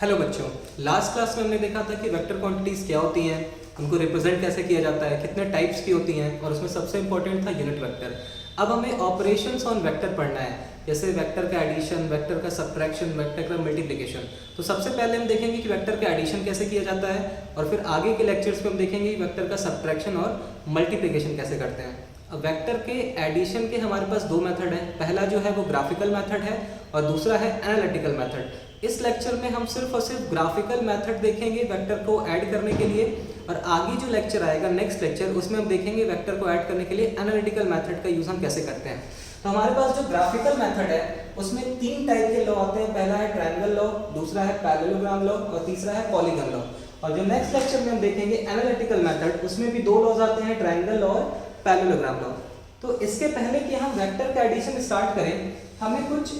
Hello बच्चों, last class में हमने देखा था कि वेक्टर क्वांटिटीज़ क्या होती हैं, उनको रिप्रेजेंट कैसे किया जाता है, कितने टाइप्स की होती हैं और उसमें सबसे इंपॉर्टेंट था यूनिट वेक्टर। अब हमें ऑपरेशंस ऑन वेक्टर पढ़ना है, जैसे वेक्टर का एडिशन, वेक्टर का सब्ट्रैक्शन, वेक्टर का मल्टीप्लिकेशन। तो सबसे पहले हम देखेंगे कि वेक्टर का एडिशन कैसे किया जाता है और फिर आगे के लेक्चर्स में हम देखेंगे कि वेक्टर का सब्ट्रैक्शन और मल्टीप्लिकेशन कैसे करते हैं। अब वेक्टर के एडिशन के हमारे पास दो मेथड हैं। पहला जो है वो ग्राफिकल मेथड है और दूसरा है एनालिटिकल मेथड। इस लेक्चर में हम सिर्फ और सिर्फ ग्राफिकल मेथड देखेंगे वेक्टर को ऐड करने के लिए, और आगे जो लेक्चर आएगा नेक्स्ट लेक्चर उसमें हम देखेंगे वेक्टर को ऐड करने के लिए एनालिटिकल मेथड का यूज हम कैसे करते हैं। तो हमारे पास जो ग्राफिकल मेथड है उसमें तीन टाइप के लॉ आते हैं। पहला है ट्रायंगल लॉ, दूसरा है पैरेललोग्राम लॉ और तीसरा है पॉलीगन लॉ। और जो नेक्स्ट लेक्चर में हम देखेंगे एनालिटिकल मेथड, उसमें भी दो लॉज आते हैं, ट्रायंगल लॉ और पैरेललोग्राम लॉ। तो इसके पहले कि हम वेक्टर का एडिशन स्टार्ट करें, हमें कुछ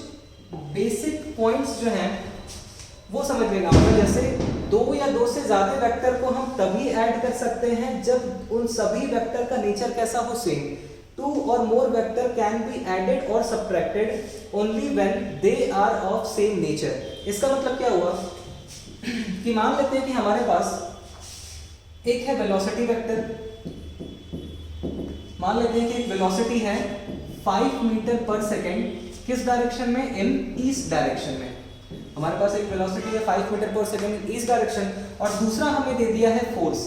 बेसिक पॉइंट्स जो हैं वो समझ लेना होगा। जैसे दो या दो से ज्यादा वेक्टर को हम तभी ऐड कर सकते हैं जब उन सभी वेक्टर का नेचर कैसा हो, same. Two or more vector can be added or subtracted only when they are of same nature. इसका मतलब क्या हुआ कि मान लेते हैं कि हमारे पास एक है वेलोसिटी वेक्टर। मान लेते हैं कि एक वेलोसिटी है 5 मीटर पर सेकेंड, किस डायरेक्शन में, इन ईस्ट डायरेक्शन में। हमारे पास एक वेलोसिटी है 5 मीटर पर सेकेंड इन ईस्ट डायरेक्शन, और दूसरा हमें दे दिया है फोर्स।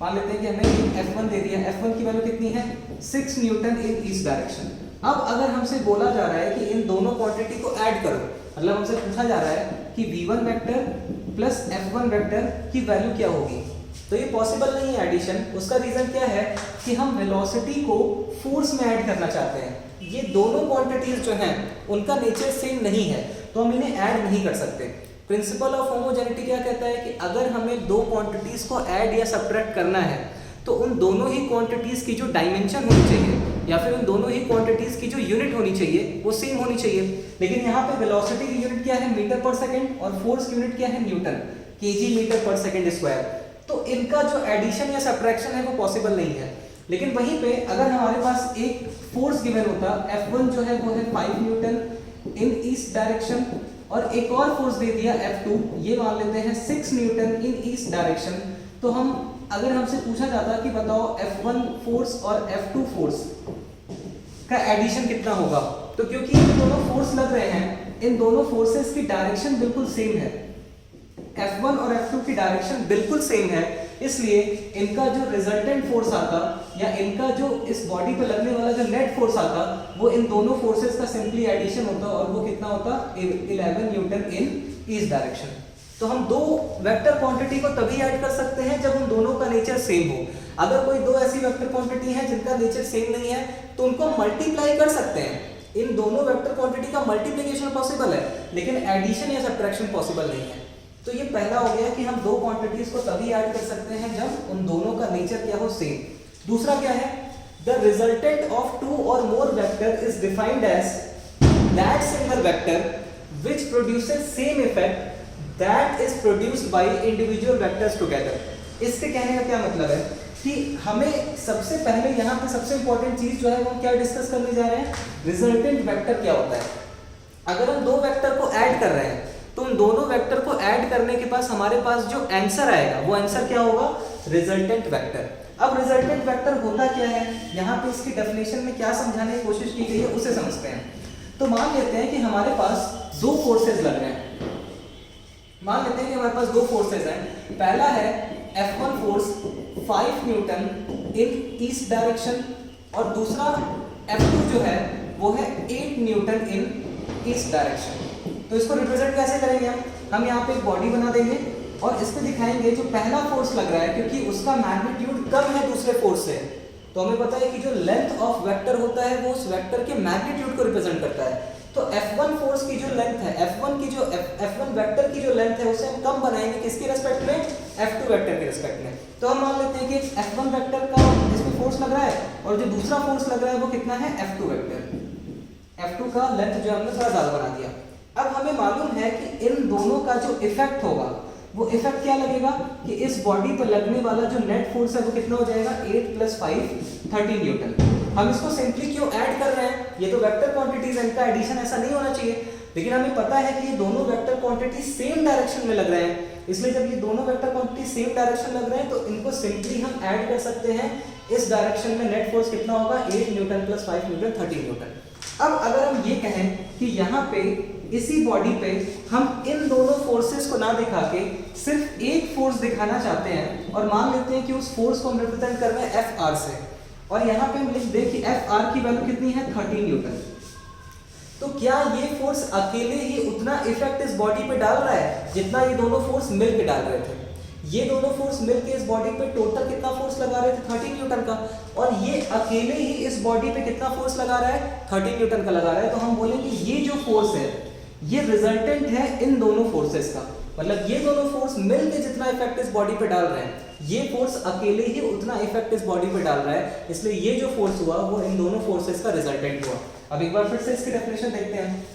मान लेते हैं कि हमें F1 दे दिया। F1 की वैल्यू कितनी है, 6 न्यूटन इन ईस्ट डायरेक्शन। अब अगर हमसे बोला जा रहा है कि इन दोनों क्वांटिटी को ऐड करो, मतलब हमसे पूछा जा रहा है कि V1 vector plus F1 vector की वैल्यू क्या होगी, तो ये पॉसिबल नहीं है एडिशन। उसका रीजन क्या है कि हम वेलोसिटी को फोर्स में ऐड करना चाहते हैं। ये दोनों क्वांटिटीज जो हैं उनका नेचर सेम नहीं है, तो हम इन्हें ऐड नहीं कर सकते। प्रिंसिपल ऑफ होमोजेनिटी क्या कहता है कि अगर हमें दो क्वांटिटीज को ऐड या सब्ट्रैक्ट करना है तो उन दोनों ही क्वांटिटीज की जो डायमेंशन होनी चाहिए या फिर उन दोनों ही क्वांटिटीज की जो यूनिट होनी चाहिए वो सेम होनी चाहिए। लेकिन यहाँ पे वेलोसिटी की यूनिट क्या है, मीटर पर सेकेंड, और फोर्स की यूनिट क्या है, न्यूटन, केजी मीटर पर सेकेंड स्क्वायर। तो इनका जो एडिशन या सब्ट्रैक्शन है वो पॉसिबल नहीं है। लेकिन वहीं पे अगर हमारे पास एक फोर्स गिवन होता, F1 जो है वो है 5 न्यूटन इन ईस्ट डायरेक्शन, और एक और फोर्स दे दिया F2, ये मान लेते हैं 6 न्यूटन इन ईस्ट डायरेक्शन। तो हम अगर हमसे पूछा जाता कि बताओ F1 फोर्स और F2 फोर्स का एडिशन कितना होगा, तो क्योंकि ये दोनों फोर्स लग रहे हैं, इन दोनों फोर्सेस की डायरेक्शन बिल्कुल सेम है, F1 और F2 की डायरेक्शन बिल्कुल सेम है, इसलिए इनका जो रिजल्टेंट फोर्स आता या इनका जो इस बॉडी पे लगने वाला जो नेट फोर्स आता वो इन दोनों फोर्सेस का सिंपली एडिशन होता, और वो कितना होता, 11 न्यूटन इन ईस्ट डायरेक्शन। तो हम दो वेक्टर क्वांटिटी को तभी ऐड कर सकते हैं जब उन दोनों का नेचर सेम हो। अगर कोई दो ऐसी वेक्टर क्वांटिटी है जिनका नेचर सेम नहीं है तो उनको मल्टीप्लाई कर सकते हैं। इन दोनों वेक्टर क्वांटिटी का मल्टीप्लिकेशन पॉसिबल है, लेकिन एडिशन या सब्ट्रैक्शन पॉसिबल नहीं है। तो ये पहला हो गया कि हम दो क्वांटिटीज को तभी ऐड कर सकते हैं जब उन दोनों का नेचर क्या हो, सेम। दूसरा क्या है, the resultant of two or more vector is defined as that single vector which produces same effect that is produced by individual vectors together. इसके कहने का क्या मतलब है कि हमें सबसे पहले यहाँ पे सबसे इंपॉर्टेंट चीज जो है वो क्या डिस्कस करने जा रहे हैं, रिजल्टेंट वेक्टर क्या होता है। अगर हम दो वेक्टर को ऐड कर रहे हैं तो उन दोनों वेक्टर को ऐड करने के पास हमारे पास जो आंसर आएगा वो आंसर क्या होगा, रिजल्टेंट वेक्टर। अब रिजल्टेंट वेक्टर होता क्या है, यहाँ पे इसकी डेफिनेशन में क्या समझाने की कोशिश की गई है उसे समझते हैं। तो मान लेते हैं कि हमारे पास दो फोर्सेज लग रहे हैं। मान लेते हैं कि हमारे पास दो फोर्सेज हैं। पहला है F1 फोर्स 5 न्यूटन इन ईस्ट डायरेक्शन, और दूसरा F2 जो है वो है 8 न्यूटन इन ईस्ट डायरेक्शन। तो इसको रिप्रेजेंट कैसे करेंगे हम यहाँ पे एक बॉडी बना देंगे और इस पे दिखाएंगे जो पहला फोर्स लग रहा है, क्योंकि उसका मैग्नीट्यूड कम है दूसरे फोर्स से, तो हमें पता है कि जो लेंथ ऑफ वेक्टर होता है वो उस वेक्टर के मैग्नीट्यूड को रिप्रेजेंट करता है। तो F1 फोर्स की जो लेंथ है, F1 वेक्टर की जो लेंथ है उसे हम कम बनाएंगे किसके रिस्पेक्ट में, F2 वेक्टर के रिस्पेक्ट में। तो हम मान लेते हैं कि F1 वेक्टर का इसमें फोर्स लग रहा है और जो दूसरा फोर्स लग रहा है वो कितना है, F2 वेक्टर। F2 का लेंथ जो हमने थोड़ा ज्यादा बना दिया। अब हमें मालूम है कि इन दोनों का जो इफेक्ट होगा वो इफेक्ट क्या लगेगा कि इस बॉडी पर लगने वाला जो नेट फोर्स है वो कितना हो जाएगा, 8 + 5 13 न्यूटन। हम इसको सिंपली क्यों ऐड कर रहे हैं, ये तो वेक्टर क्वांटिटीज है, इनका एडिशन ऐसा नहीं होना चाहिए, लेकिन हमें पता है कि ये दोनों वेक्टर क्वांटिटी सेम डायरेक्शन में लग रहे हैं, इसलिए जब ये दोनों वेक्टर क्वांटिटी सेम डायरेक्शन लग रहे हैं तो इनको सिंपली हम ऐड कर सकते हैं। इस डायरेक्शन में नेट फोर्स कितना होगा, 8 न्यूटन प्लस 5 न्यूटन 13 न्यूटन। अब अगर हम ये कहें कि यहाँ पे इसी बॉडी पे हम इन दोनों फोर्सेस को ना दिखा के सिर्फ एक फोर्स दिखाना चाहते हैं और मान लेते हैं कि उस फोर्स को हम रिप्रेजेंट कर रहे हैं Fr से, और यहाँ पे हम लिख दें कि Fr की वैल्यू कितनी है 13 न्यूटन, तो क्या ये फोर्स अकेले ही उतना इफेक्ट इस बॉडी पे डाल रहा है जितना ये दोनों फोर्स मिलकर डाल रहे थे? ये दोनों फोर्स मिलकर इस बॉडी पे टोटल कितना फोर्स लगा रहे थे 13 न्यूटन का, और ये अकेले ही इस बॉडी पे कितना फोर्स लगा रहा है 13 न्यूटन का लगा रहा है। तो हम बोलेंगे ये जो फोर्स है ये रिजल्टेंट है इन दोनों फोर्सेस का, मतलब ये दोनों फोर्स मिलकर जितना इफेक्ट इस बॉडी पे डाल रहे हैं ये फोर्स अकेले ही उतना इफेक्ट इस बॉडी पे डाल रहा है, इसलिए ये जो फोर्स हुआ वो इन दोनों फोर्सेस का रिजल्टेंट हुआ। अब एक बार फिर से इसकी डेफिनेशन देखते हैं।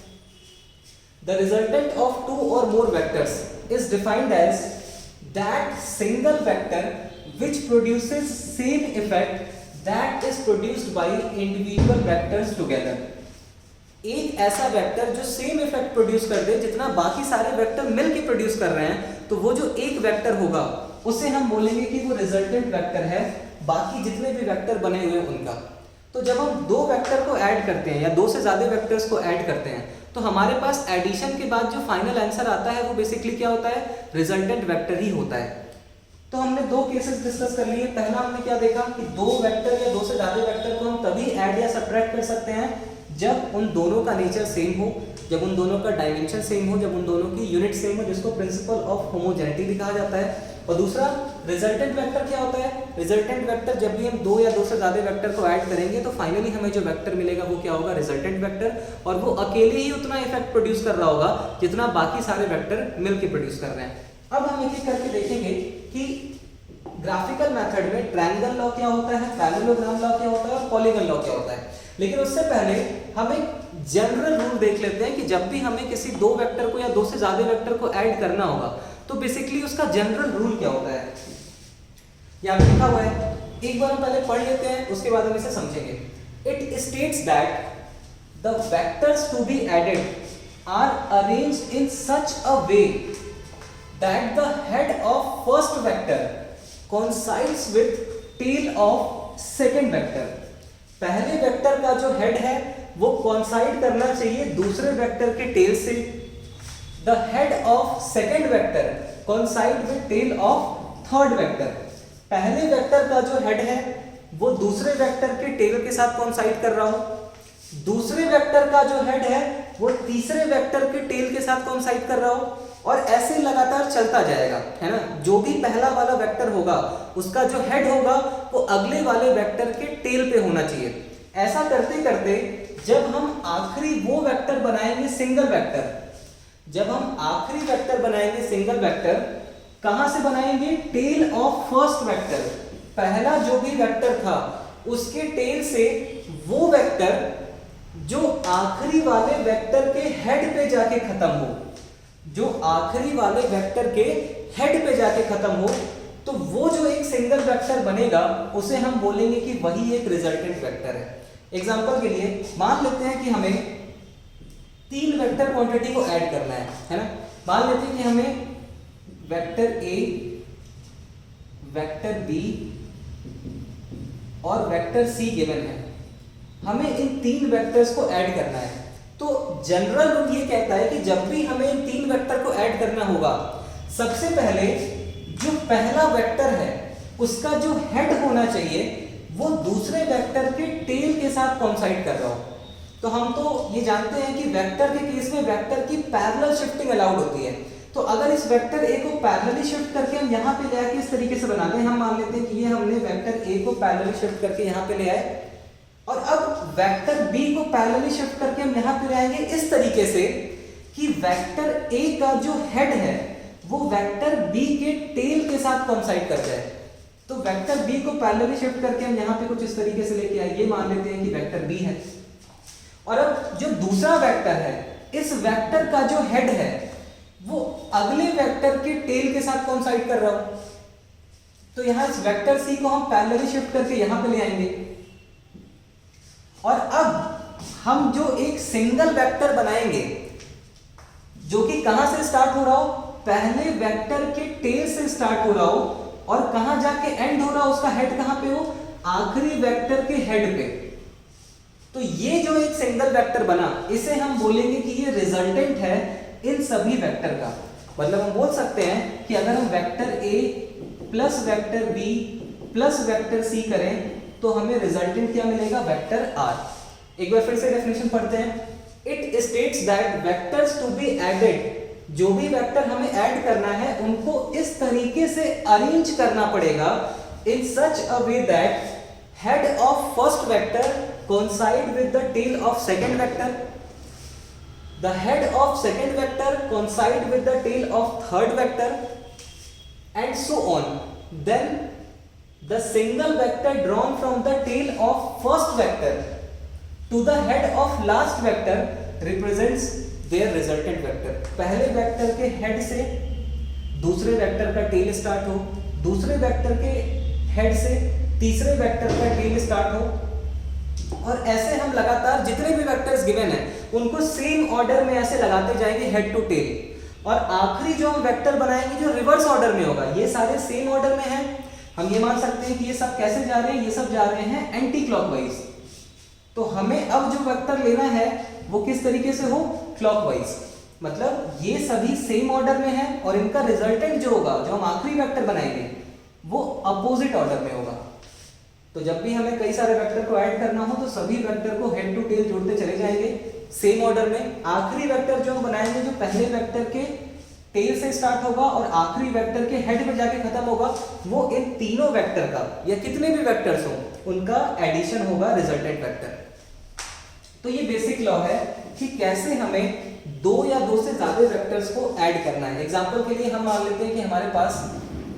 The resultant of two or more vectors is defined as that single vector which produces same effect that is produced by individual vectors together। एक ऐसा वेक्टर जो सेम इफेक्ट प्रोड्यूस कर दे जितना बाकी सारे वेक्टर मिलके प्रोड्यूस कर रहे हैं, तो वो जो एक वेक्टर होगा उसे हम बोलेंगे कि वो रिजल्टेंट वेक्टर है बाकी जितने भी वेक्टर बने हुए हैं उनका। तो जब हम दो वेक्टर को ऐड करते हैं या दो से ज्यादा वेक्टर्स को ऐड करते हैं तो हमारे पास एडिशन के बाद जो फाइनल आंसर आता है वो बेसिकली क्या होता है, रिजल्टेंट वेक्टर ही होता है। तो हमने दो केसेस डिस्कस कर लिए। पहला हमने क्या देखा कि दो वेक्टर या दो से ज्यादा वेक्टर को हम तभी ऐड या सब्ट्रैक्ट कर सकते हैं जब उन दोनों का नेचर सेम हो, जब उन दोनों का डायमेंशन सेम हो, जब उन दोनों की यूनिट सेम हो, जिसको प्रिंसिपल ऑफ होमोजेनिटी भी कहा जाता है। और दूसरा रिजल्टेंट वेक्टर क्या होता है, रिजल्टेंट वेक्टर जब भी हम दो या दो से ज्यादा वेक्टर को ऐड करेंगे तो फाइनली हमें जो वेक्टर मिलेगा वो क्या होगा, रिजल्टेंट वेक्टर, और वो अकेले ही उतना इफेक्ट प्रोड्यूस कर रहा होगा जितना बाकी सारे वेक्टर मिलकर प्रोड्यूस कर रहे हैं। अब हम एक एक करके देखेंगे कि ग्राफिकल मेथड में ट्रायंगल लॉ क्या होता है, पैरेललोग्राम लॉ क्या होता है और पॉलीगन लॉ क्या होता है। लेकिन उससे पहले हम एक जनरल रूल देख लेते हैं कि जब भी हमें किसी दो वेक्टर को या दो से ज्यादा वेक्टर को ऐड करना होगा तो बेसिकली उसका जनरल रूल क्या होता है, यहाँ पे लिखा हुआ है। एक बार हम पहले पढ़ लेते हैं, उसके बाद हम इसे समझेंगे। It states that the vectors to be added are arranged in such a way that the head of first vector coincides with tail of second vector. पहले वेक्टर का जो हेड है वो coincide करना चाहिए दूसरे वेक्टर के टेल से। The head of second vector coincide with tail of third vector। पहले वेक्टर का जो हेड है वो दूसरे वेक्टर के टेल के साथ coincide कर रहा हो, दूसरे वेक्टर का जो हेड है वो तीसरे वेक्टर के टेल के साथ coincide कर रहा हो, और ऐसे लगातार चलता जाएगा, है ना। जो भी पहला वाला वेक्टर होगा उसका जो हेड होगा वो अगले वाले वेक्टर के टेल पे होना चाहिए। ऐसा करते करते जब हम आखिरी वो वेक्टर बनाएंगे सिंगल वेक्टर, जब हम आखिरी वेक्टर बनाएंगे सिंगल वेक्टर, कहां से बनाएंगे, टेल ऑफ फर्स्ट वेक्टर। पहला जो भी वेक्टर था उसके टेल से वो वेक्टर जो आखिरी वाले वेक्टर के हेड पे जाके खत्म हो, जो आखिरी वाले वेक्टर के हेड पे जाके खत्म हो, तो वो जो एक सिंगल वेक्टर बनेगा उसे हम बोलेंगे कि वही एक रिजल्टेंट वेक्टर है। एग्जांपल के लिए मान लेते हैं कि हमें तीन वेक्टर क्वांटिटी को ऐड करना है ना। मान लेते हैं कि हमें वेक्टर ए, वेक्टर बी और वेक्टर सी गिवन है, हमें इन तीन वेक्टर्स को ऐड करना है। तो जनरल रूल ये कहता है कि जब भी हमें इन तीन वेक्टर को ऐड करना होगा, सबसे पहले जो पहला वेक्टर है उसका जो हेड होना चाहिए वो दूसरे वेक्टर के टेल के साथ कोइंसाइड कर रहा हो। तो हम तो ये जानते हैं कि वेक्टर के केस में वेक्टर की पैरेलल शिफ्टिंग अलाउड होती है। तो अगर इस वेक्टर ए को पैरेलली शिफ्ट करके हम यहाँ पे ले आके इस तरीके से बनाते हैं, हम मान लेते हैं कि ये हमने वेक्टर ए को पैरेलली शिफ्ट करके यहाँ पे ले आए, और अब वेक्टर बी को पैरेलली शिफ्ट करके हम यहाँ पे ले आएंगे इस तरीके से कि वेक्टर ए का जो हेड है वो वेक्टर बी के टेल के साथ कोइंसाइड कर जाए। तो वेक्टर बी को पैरेलली शिफ्ट करके हम यहाँ पे कुछ इस तरीके से लेके आए, ये मान लेते हैं कि वेक्टर बी है। और अब जो दूसरा वेक्टर है, इस वेक्टर का जो हेड है वो अगले वेक्टर के टेल के साथ कोइंसाइड कर रहा हो। तो यहाँ इस वेक्टर सी को हम पैरेलली शिफ्ट करके यहाँ पे ले आएंगे, और अब हम जो एक सिंगल वेक्टर बनाएंगे जो कि कहां से स्टार्ट हो रहा हो, पहले वेक्टर के टेल से स्टार्ट हो रहा हो और कहां जाके एंड हो रहा हो, उसका हेड कहां पे हो, आखिरी वेक्टर के हेड पे। तो ये जो एक सिंगल वेक्टर बना, इसे हम बोलेंगे कि ये रिजल्टेंट है इन सभी वेक्टर का। मतलब हम बोल सकते हैं कि अगर हम vector A plus vector B plus vector C करें तो हमें रिजल्टेंट क्या मिलेगा, वेक्टर आर। एक बार फिर से डेफिनेशन पढ़ते हैं। It states that vectors to be added, जो भी वेक्टर हमें ऐड करना है उनको इस तरीके से अरेंज करना पड़ेगा in such a way that head of first vector coincide with the tail of second vector, the head of second vector coincide with the tail of third vector, and so on. Then the single vector drawn from the tail of first vector to the head of last vector represents their resultant vector. पहले vector के head से दूसरे vector का tail start हो, दूसरे vector के head से तीसरे वेक्टर का टेल स्टार्ट हो, और ऐसे हम लगातार जितने भी वेक्टर्स गिवन हैं उनको सेम ऑर्डर में ऐसे लगाते जाएंगे हेड टू टेल। और आखिरी जो हम वेक्टर बनाएंगे जो रिवर्स ऑर्डर में होगा, ये सारे सेम ऑर्डर में हैं, हम ये मान सकते हैं कि ये सब कैसे जा रहे हैं, ये सब जा रहे हैं एंटी क्लॉकवाइज। तो हमें अब जो वेक्टर लेना है वो किस तरीके से हो, क्लॉकवाइज। मतलब ये सभी सेम ऑर्डर में है और इनका रिजल्टेंट जो होगा, जो हम आखिरी वेक्टर बनाएंगे, वो अपोजिट ऑर्डर में होगा। तो जब भी हमें कई सारे वेक्टर को ऐड करना हो तो सभी वेक्टर को हेड टू टेल जोड़ते चले जाएंगे सेम ऑर्डर में। आखिरी वेक्टर जो हम बनाएंगे जो पहले वेक्टर के टेल से स्टार्ट होगा और आखिरी वेक्टर के हेड पे जाके खत्म होगा, वो इन तीनों वेक्टर का या कितने भी वेक्टर्स हो उनका एडिशन होगा, रिजल्टेंट वेक्टर। तो ये बेसिक लॉ है कि कैसे हमें दो या दो से ज्यादा वेक्टर्स को ऐड करना है। एग्जांपल के लिए हम मान लेते हैं कि हमारे पास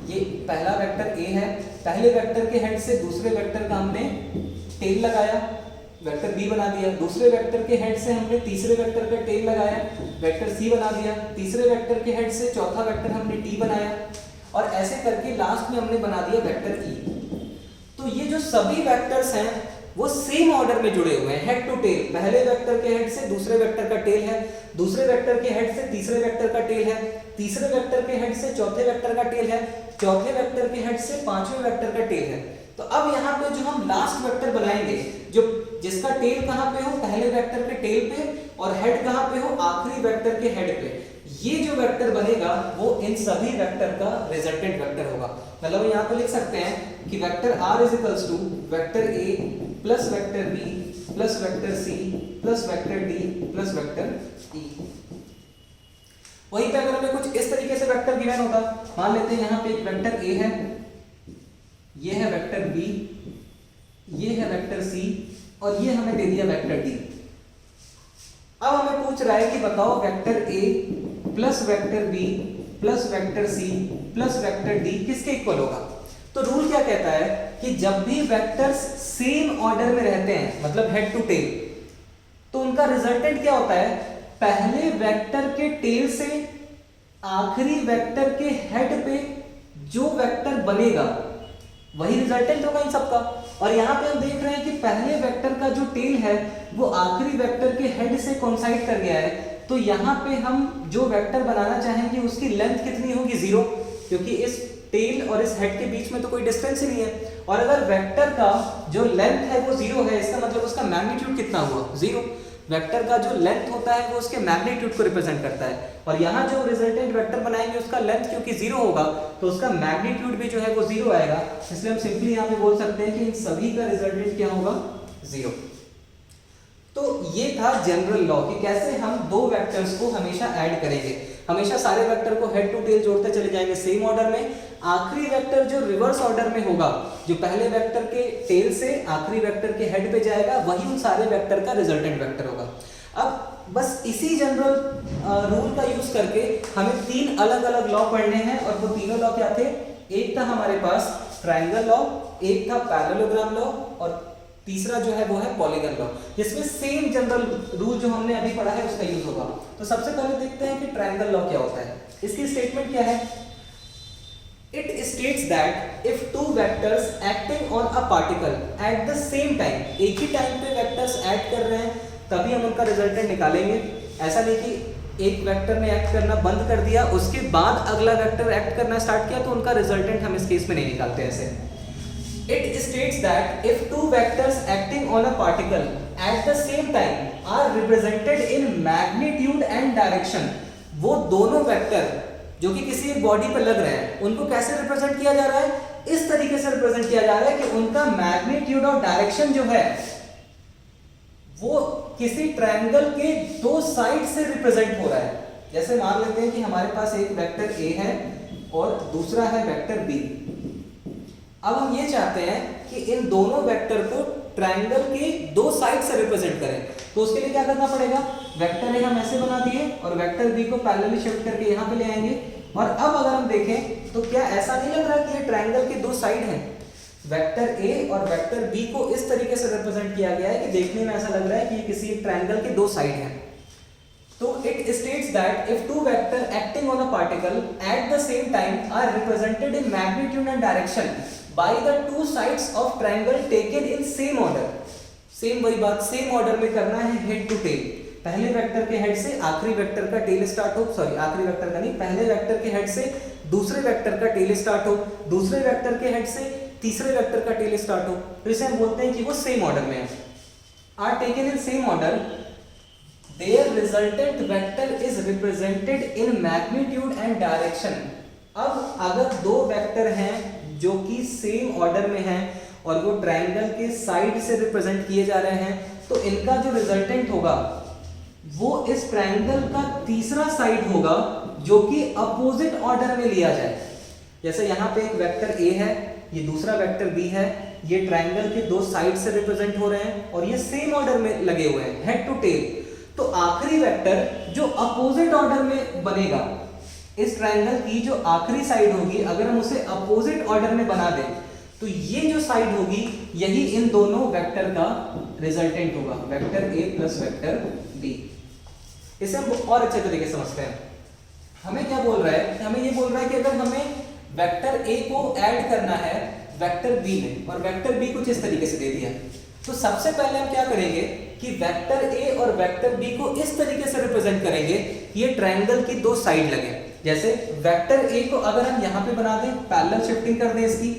ये पहला वेक्टर ए है, पहले वेक्टर के हेड से दूसरे वेक्टर का हमने टेल लगाया, वेक्टर बी बना दिया। दूसरे वेक्टर के हेड से हमने तीसरे वेक्टर का टेल लगाया, वेक्टर सी बना दिया। तीसरे वेक्टर के हेड से चौथा वेक्टर हमने टी बनाया, और ऐसे करके लास्ट में हमने बना दिया वेक्टर ई। तो ये जो सभी वेक्टर्स हैं वो सेम ऑर्डर में जुड़े हुए हैं, हेड टू टेल। पहले वेक्टर के हेड से दूसरे वेक्टर का टेल है, दूसरे वेक्टर के हेड से तीसरे वेक्टर का टेल है, तीसरे वेक्टर के हेड से चौथे वेक्टर का टेल है, चौथे वेक्टर के हेड से पांचवें वेक्टर का टेल है। तो अब यहाँ पे जो हम लास्ट वेक्टर बनाएंगे, जो जिसका टेल कहाँ पे हो, पहले वेक्टर के टेल पे, और हेड कहाँ पे हो, आखिरी वेक्टर के हेड पे, ये जो वेक्टर बनेगा वो इन सभी वेक्टर का रिजल्टेंट वेक्टर होगा। मतलब यहाँ पे लिख सकते हैं कि vector r is equals to vector a plus vector b plus vector c plus vector d plus vector e। वहीं पे अगर हमें कुछ इस तरीके से वेक्टर गिवन होता, मान लेते हैं यहाँ पे एक वेक्टर a है, ये है वेक्टर b, ये है वेक्टर c, और ये हमें दे दिया वेक्टर d। अब हमें पूछ रहा है कि बताओ vector a plus vector b plus vector c plus vector d किसके इक्वल होगा। तो रूल क्या कहता है कि जब भी वेक्टर्स सेम ऑर्डर में रहते हैं, मतलब हेड टू टेल, तो उनका रिजल्टेंट क्या होता है, पहले वेक्टर के टेल से आखिरी वेक्टर के हेड पे जो वेक्टर बनेगा वही रिजल्टेंट होगा इन सबका। और यहाँ पे हम देख रहे हैं कि पहले वेक्टर का जो टेल है वो आखिरी वेक्टर के हेड से कोइंसाइड कर गया है, तो यहाँ पे हम जो वेक्टर बनाना चाहेंगे उसकी लेंथ कितनी होगी, 0, क्योंकि इस टेल और इस हेड के बीच में तो कोई डिस्टेंस ही नहीं है। और अगर वेक्टर का जो लेंथ है वो 0 है, इसका मतलब उसका मैग्नीट्यूड कितना हुआ, 0। वेक्टर का जो लेंथ होता है वो उसके मैग्नीट्यूड को रिप्रेजेंट करता है, और यहाँ जो रिजल्टेंट वेक्टर बनाएंगे उसका लेंथ क्योंकि 0 होगा तो उसका मैग्नीट्यूड भी जो है वो 0 आएगा। इसलिए हम सिंपली यहाँ पे बोल सकते हैं कि इन सभी का रिजल्टेंट क्या होगा, 0। तो ये था जनरल लॉ कि कैसे हम दो वेक्टर्स को हमेशा ऐड करेंगे। हमेशा सारे वेक्टर को हेड टू टेल जोड़ते चले जाएंगे सेम ऑर्डर में। आखिरी वेक्टर जो रिवर्स ऑर्डर में होगा, जो पहले वेक्टर के टेल से आखिरी वेक्टर के हेड पे जाएगा, वही उन सारे वेक्टर का रिजल्टेंट वेक्टर होगा। अब बस इसी जनरल रूल का यूज करके हमें 3 अलग अलग लॉ पढ़ने हैं, और वो तीनों लॉ क्या थे, एक था हमारे पास ट्रायंगल लॉ, एक था पैरेललोग्राम लॉ, और तीसरा जो है वो है पॉलीगन लॉ, जिसमें सेम जनरल रूल जो हमने अभी पढ़ा है उसका यूज होगा। तो सबसे पहले देखते हैं कि ट्रायंगल लॉ क्या होता है। इसकी स्टेटमेंट क्या है, it states that if two vectors acting on a particle at the same time, एक ही टाइम पे वेक्टर्स ऐड कर रहे हैं, तभी हम उनका रिजल्टेंट निकालेंगे। ऐसा नहीं कि एक वेक्टर ने एक्ट करना बंद कर दिया उसके बाद अगला वेक्टर एक्ट करना स्टार्ट किया तो उनका रिजल्टेंट हम इस केस में नहीं निकालते ऐसे। It states that if two vectors acting on a particle at the same time are represented in magnitude and direction, वो दोनों वेक्टर जो कि किसी एक बॉडी पर लग रहे हैं उनको कैसे रिप्रेजेंट किया जा रहा है, इस तरीके से रिप्रेजेंट किया जा रहा है कि उनका मैग्नीट्यूड और डायरेक्शन जो है वो किसी ट्रायंगल के दो साइड से रिप्रेजेंट हो रहा है। जैसे मान लेते हैं कि हमारे पास एक वेक्टर A है और दूसरा है वेक्टर B। अब हम ये चाहते हैं कि इन दोनों वेक्टर को ट्रायंगल के दो साइड से रिप्रेजेंट करें, तो उसके लिए क्या करना पड़ेगा, वेक्टर A हम ऐसे बना दिए और वेक्टर B को पैरेलली शिफ्ट करके यहाँ पे ले आएंगे। और अब अगर हम देखें तो क्या ऐसा नहीं लग रहा कि ये ट्रायंगल के दो साइड हैं। वेक्टर A और वेक्टर B को इस तरीके से रिप्रेजेंट किया गया है कि देखने में ऐसा लग रहा है कि ये किसी एक ट्रायंगल के दो साइड हैं। तो it states that if two vector acting on a particle at the same time are represented in magnitude and direction by the two sides of triangle taken in same order, same वही बात same order में करना है head to tell. पहले vector के head से आखिरी vector का टेल स्टार्ट हो, सॉरी आखिरी वेक्टर का नहीं, पहले वेक्टर के हेड से दूसरे वेक्टर का टेल स्टार्ट हो, दूसरे वेक्टर के हेड से तीसरे वेक्टर का टेल स्टार्ट हो, तो इसे हम बोलते हैं कि वो सेम ऑर्डर में है। Are taken in same order, their resultant vector is represented in magnitude and direction। अब अगर दो वेक्टर हैं जो कि सेम ऑर्डर में हैं और वो ट्रायंगल के साइड से रिप्रेजेंट किए जा रहे हैं, तो इनका जो रिजल्टेंट होगा वो इस ट्रायंगल का तीसरा साइड होगा जो कि अपोजिट ऑर्डर में लिया जाए। जैसे यहाँ पे एक वेक्टर A है, ये दूसरा वेक्टर B है, ये ट्रायंगल के दो साइड से रिप्रेजेंट हो रहे हैं और ये सेम ऑर्डर में लगे हुए हैं हेड टू टेल। तो आखिरी वेक्टर जो अपोजिट ऑर्डर में बनेगा, इस ट्रायंगल की जो आखिरी साइड होगी अगर हम उसे अपोजिट ऑर्डर में बना दें तो ये जो साइड होगी यही इन दोनों वेक्टर का रिजल्टेंट होगा, vector A plus vector B। इसे हम और अच्छे तरीके से समझते हैं। हमें क्या बोल रहा है, हमें ये बोल रहा है कि अगर हमें वेक्टर A को ऐड करना है वेक्टर B में और वेक्टर B कुछ इस तरीके से दे दिया, तो सबसे पहले हम क्या करेंगे कि वेक्टर A और वेक्टर B को इस तरीके से रिप्रेजेंट करेंगे कि ये ट्रायंगल की दो साइड लगे। जैसे वेक्टर A को अगर हम यहाँ पे बना दें, पैरेलल शिफ्टिंग कर दें इसकी,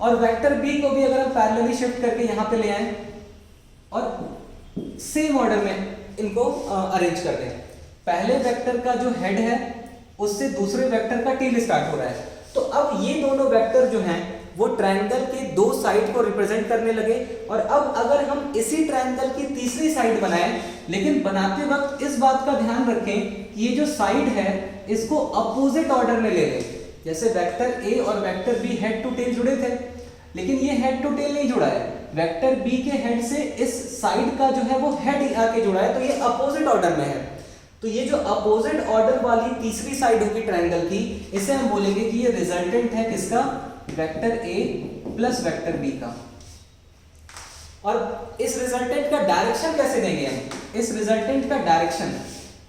और वेक्टर B को भी अगर हम पैरेलली शिफ्ट करके यहाँ पे ले आए और सेम ऑर्डर में इनको अरेंज कर दें। पहले वेक्टर का जो हेड है उससे दूसरे वेक्टर का टेल स्टार्ट हो रहा है, तो अब ये दोनों वेक्टर जो हैं वो ट्रायंगल के दो साइड को रिप्रेजेंट करने लगे। और अब अगर हम इसी ट्रायंगल की तीसरी साइड बनाएं, लेकिन बनाते वक्त इस बात का ध्यान रखें कि ये जो साइड है इसको अपोजिट ऑर्डर में ले लें। जैसे वेक्टर A और vector B head to tail जुड़े थे, लेकिन ये हेड टू टेल नहीं जुड़ा है, वेक्टर B के हेड से इस साइड का जो है वो हेड आके जुड़ा है, तो ये अपोजिट ऑर्डर में है। तो ये जो अपोजिट ऑर्डर वाली तीसरी साइड होगी ट्रायंगल की, इसे हम बोलेंगे कि ये रिजल्टेंट है किसका, vector A plus vector B का। और इस रिजल्टेंट का डायरेक्शन कैसे देंगे हम, इस रिजल्टेंट का डायरेक्शन,